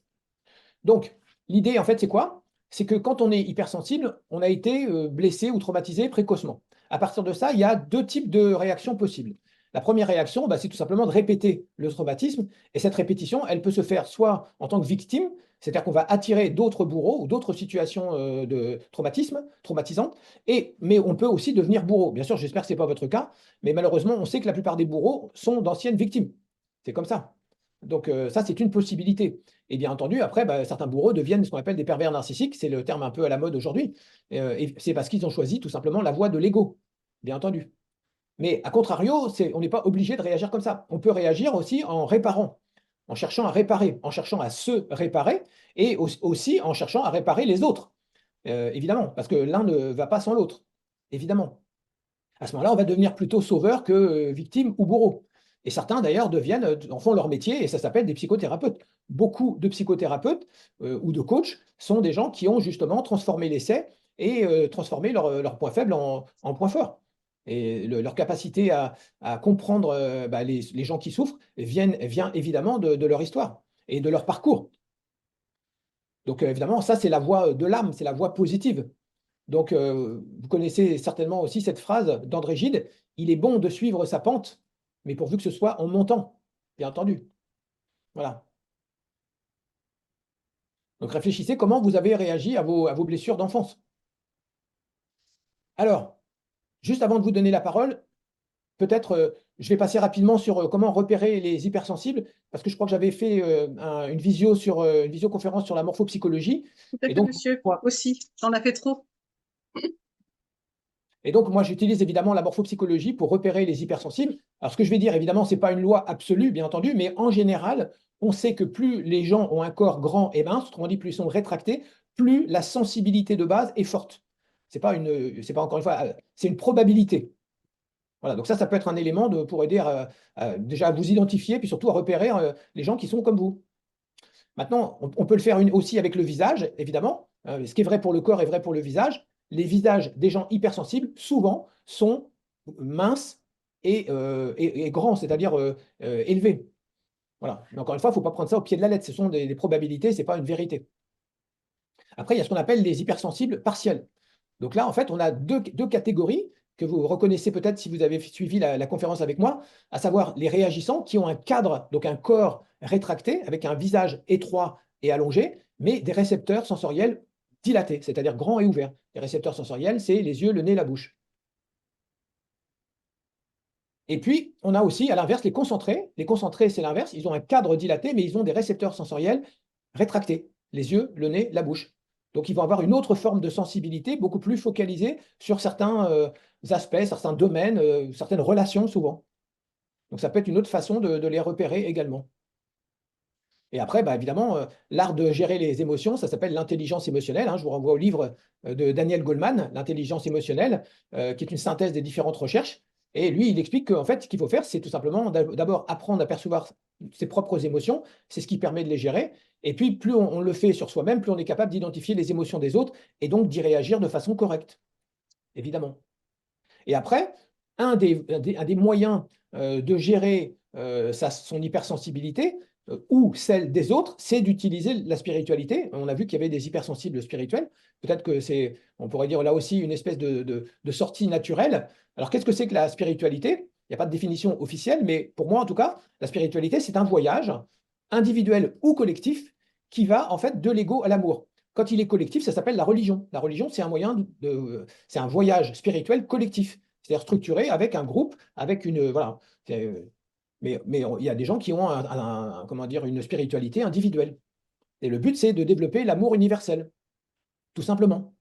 Donc, l'idée, en fait, c'est quoi? C'est que quand on est hypersensible, on a été blessé ou traumatisé précocement. À partir de ça, il y a deux types de réactions possibles. La première réaction, bah, c'est tout simplement de répéter le traumatisme. Et cette répétition, elle peut se faire soit en tant que victime, c'est-à-dire qu'on va attirer d'autres bourreaux ou d'autres situations de traumatisme, traumatisantes, mais on peut aussi devenir bourreau. Bien sûr, j'espère que ce n'est pas votre cas, mais malheureusement, on sait que la plupart des bourreaux sont d'anciennes victimes. C'est comme ça. Donc ça, c'est une possibilité. Et bien entendu, après, bah, certains bourreaux deviennent ce qu'on appelle des pervers narcissiques, c'est le terme un peu à la mode aujourd'hui. Et c'est parce qu'ils ont choisi tout simplement la voie de l'ego, bien entendu. Mais à contrario, on n'est pas obligé de réagir comme ça. On peut réagir aussi en réparant, en cherchant à réparer, en cherchant à se réparer, et aussi en cherchant à réparer les autres, évidemment, parce que l'un ne va pas sans l'autre, évidemment. À ce moment-là, on va devenir plutôt sauveur que victime ou bourreau. Et certains, d'ailleurs, en font leur métier et ça s'appelle des psychothérapeutes. Beaucoup de psychothérapeutes ou de coachs sont des gens qui ont justement transformé l'essai et transformé leur point faible en point fort. Et leur capacité à comprendre les gens qui souffrent vient évidemment de leur histoire et de leur parcours. Donc évidemment, ça, c'est la voie de l'âme, c'est la voie positive. Donc, vous connaissez certainement aussi cette phrase d'André Gide: «Il est bon de suivre sa pente, mais pourvu que ce soit en montant», bien entendu. Voilà. Donc réfléchissez comment vous avez réagi à vos blessures d'enfance. Alors, juste avant de vous donner la parole, peut-être, je vais passer rapidement sur, comment repérer les hypersensibles, parce que je crois que j'avais fait, une visioconférence sur la morphopsychologie Tout à et fait, donc monsieur, moi aussi. J'en ai fait trop. j'utilise évidemment la morphopsychologie pour repérer les hypersensibles. Alors ce que je vais dire, évidemment, ce n'est pas une loi absolue, bien entendu, mais en général, on sait que plus les gens ont un corps grand et mince, autrement dit, plus ils sont rétractés, plus la sensibilité de base est forte. C'est pas encore une fois, c'est une probabilité. Voilà, donc ça peut être un élément pour aider déjà à vous identifier, puis surtout à repérer les gens qui sont comme vous. Maintenant, on peut le faire aussi avec le visage, évidemment. Ce qui est vrai pour le corps est vrai pour le visage. Les visages des gens hypersensibles, souvent, sont minces et grands, c'est-à-dire élevés. Voilà. Mais encore une fois, il ne faut pas prendre ça au pied de la lettre. Ce sont des probabilités, ce n'est pas une vérité. Après, il y a ce qu'on appelle les hypersensibles partiels. Donc là, en fait, on a deux catégories que vous reconnaissez peut-être si vous avez suivi la conférence avec moi, à savoir les réagissants qui ont un cadre, donc un corps rétracté avec un visage étroit et allongé, mais des récepteurs sensoriels dilatés, c'est-à-dire grands et ouverts. Les récepteurs sensoriels, c'est les yeux, le nez, la bouche. Et puis, on a aussi, à l'inverse, les concentrés. Les concentrés, c'est l'inverse. Ils ont un cadre dilaté, mais ils ont des récepteurs sensoriels rétractés. Les yeux, le nez, la bouche. Donc, ils vont avoir une autre forme de sensibilité, beaucoup plus focalisée sur certains aspects, certains domaines, certaines relations souvent. Donc, ça peut être une autre façon de les repérer également. Et après, évidemment, l'art de gérer les émotions, ça s'appelle l'intelligence émotionnelle, hein. Je vous renvoie au livre de Daniel Goleman, L'intelligence émotionnelle, qui est une synthèse des différentes recherches. Et lui, il explique qu'en fait, ce qu'il faut faire, c'est tout simplement d'abord apprendre à percevoir ses propres émotions. C'est ce qui permet de les gérer. Et puis, plus on le fait sur soi-même, plus on est capable d'identifier les émotions des autres et donc d'y réagir de façon correcte, évidemment. Et après, un des moyens de gérer son hypersensibilité ou celle des autres, c'est d'utiliser la spiritualité. On a vu qu'il y avait des hypersensibles spirituels. Peut-être que on pourrait dire là aussi, une espèce de sortie naturelle. Alors, qu'est-ce que c'est que la spiritualité? Il n'y a pas de définition officielle, mais pour moi, en tout cas, la spiritualité, c'est un voyage individuel ou collectif qui va en fait de l'ego à l'amour. Quand il est collectif, ça s'appelle la religion. La religion, c'est un c'est un voyage spirituel collectif, c'est-à-dire structuré avec un groupe, avec une voilà. Mais il y a des gens qui ont comment dire, une spiritualité individuelle. Et le but, c'est de développer l'amour universel, tout simplement.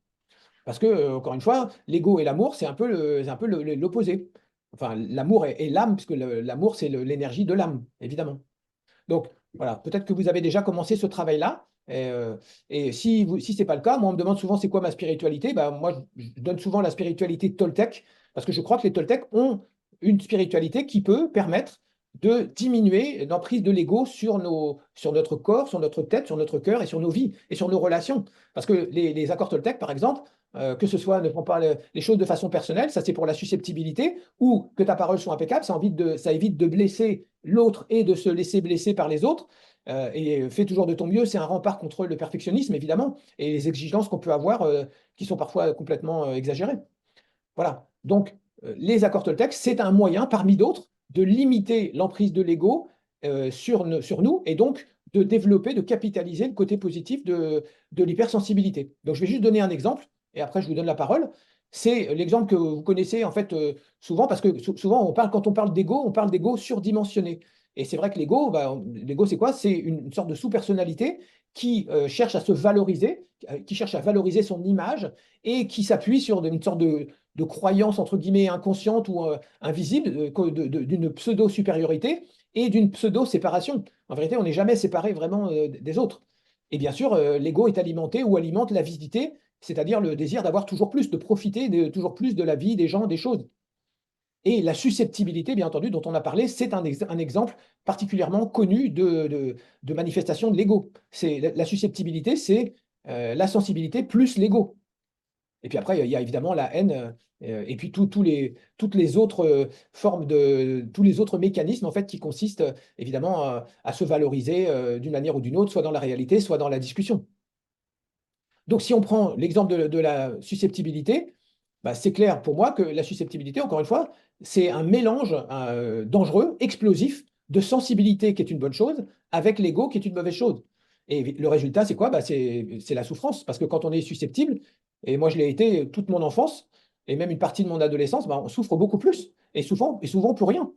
Parce que, encore une fois, l'ego et l'amour, c'est un peu l'opposé. Enfin, l'amour est l'âme, puisque l'amour, c'est l'énergie de l'âme, évidemment. Donc, voilà, peut-être que vous avez déjà commencé ce travail-là. Et si ce n'est pas le cas, moi, on me demande souvent c'est quoi ma spiritualité. Moi, je donne souvent la spiritualité Toltec, parce que je crois que les Toltecs ont une spiritualité qui peut permettre de diminuer l'emprise de l'ego sur notre corps, sur notre tête, sur notre cœur et sur nos vies et sur nos relations. Parce que les accords Toltec, par exemple, que ce soit ne prends pas les choses de façon personnelle, ça c'est pour la susceptibilité, ou que ta parole soit impeccable, ça évite de blesser l'autre et de se laisser blesser par les autres. Et fais toujours de ton mieux, c'est un rempart contre le perfectionnisme, évidemment, et les exigences qu'on peut avoir qui sont parfois complètement exagérées. Voilà. Donc, les accords Toltec, c'est un moyen, parmi d'autres, de limiter l'emprise de l'ego sur nous et donc de développer, de capitaliser le côté positif de l'hypersensibilité. Donc, je vais juste donner un exemple et après, je vous donne la parole. C'est l'exemple que vous connaissez en fait souvent parce que souvent, quand on parle d'ego, on parle d'ego surdimensionné. Et c'est vrai que l'ego, c'est quoi? C'est une sorte de sous-personnalité qui cherche à se valoriser, qui cherche à valoriser son image et qui s'appuie sur une sorte de croyance entre guillemets inconsciente ou invisible d'une pseudo-supériorité et d'une pseudo-séparation. En vérité, on n'est jamais séparé vraiment des autres. Et bien sûr, l'ego est alimenté ou alimente l'avidité, c'est-à-dire le désir d'avoir toujours plus, de profiter toujours plus de la vie, des gens, des choses. Et la susceptibilité, bien entendu, dont on a parlé, c'est un exemple particulièrement connu de manifestation de l'ego. La susceptibilité, c'est la sensibilité plus l'ego. Et puis après, il y a évidemment la haine, et puis toutes les autres formes tous les autres mécanismes en fait qui consistent évidemment à se valoriser d'une manière ou d'une autre, soit dans la réalité, soit dans la discussion. Donc, si on prend l'exemple de la susceptibilité, bah, c'est clair pour moi que la susceptibilité, encore une fois, c'est un mélange dangereux, explosif, de sensibilité qui est une bonne chose, avec l'ego qui est une mauvaise chose. Et le résultat, c'est quoi? Bah, c'est la souffrance. Parce que quand on est susceptible, et moi je l'ai été toute mon enfance, et même une partie de mon adolescence, bah, on souffre beaucoup plus, et souvent pour rien.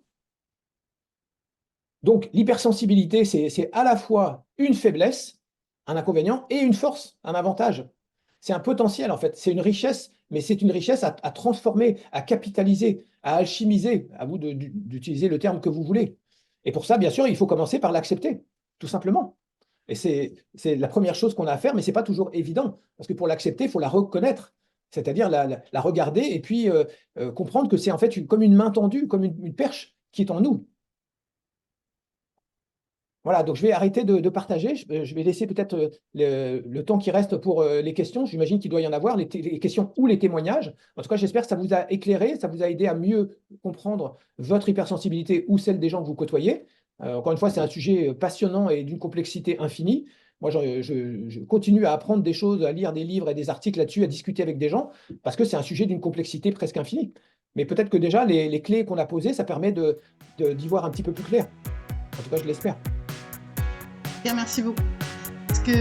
Donc, l'hypersensibilité, c'est à la fois une faiblesse, un inconvénient, et une force, un avantage. C'est un potentiel, en fait. C'est une richesse, mais c'est une richesse à transformer, à capitaliser, à alchimiser. À vous d'utiliser le terme que vous voulez. Et pour ça, bien sûr, il faut commencer par l'accepter, tout simplement. Et c'est la première chose qu'on a à faire, mais ce n'est pas toujours évident. Parce que pour l'accepter, il faut la reconnaître, c'est-à-dire la regarder et puis comprendre que c'est en fait comme une main tendue, comme une perche qui est en nous. Voilà, donc je vais arrêter de partager. Je vais laisser peut-être le temps qui reste pour les questions. J'imagine qu'il doit y en avoir, les questions ou les témoignages. En tout cas, j'espère que ça vous a éclairé, ça vous a aidé à mieux comprendre votre hypersensibilité ou celle des gens que vous côtoyez. Encore une fois, c'est un sujet passionnant et d'une complexité infinie. Moi, je continue à apprendre des choses, à lire des livres et des articles là-dessus, à discuter avec des gens, parce que c'est un sujet d'une complexité presque infinie. Mais peut-être que déjà, les clés qu'on a posées, ça permet d'y voir un petit peu plus clair. En tout cas, je l'espère. Bien, merci beaucoup. Parce que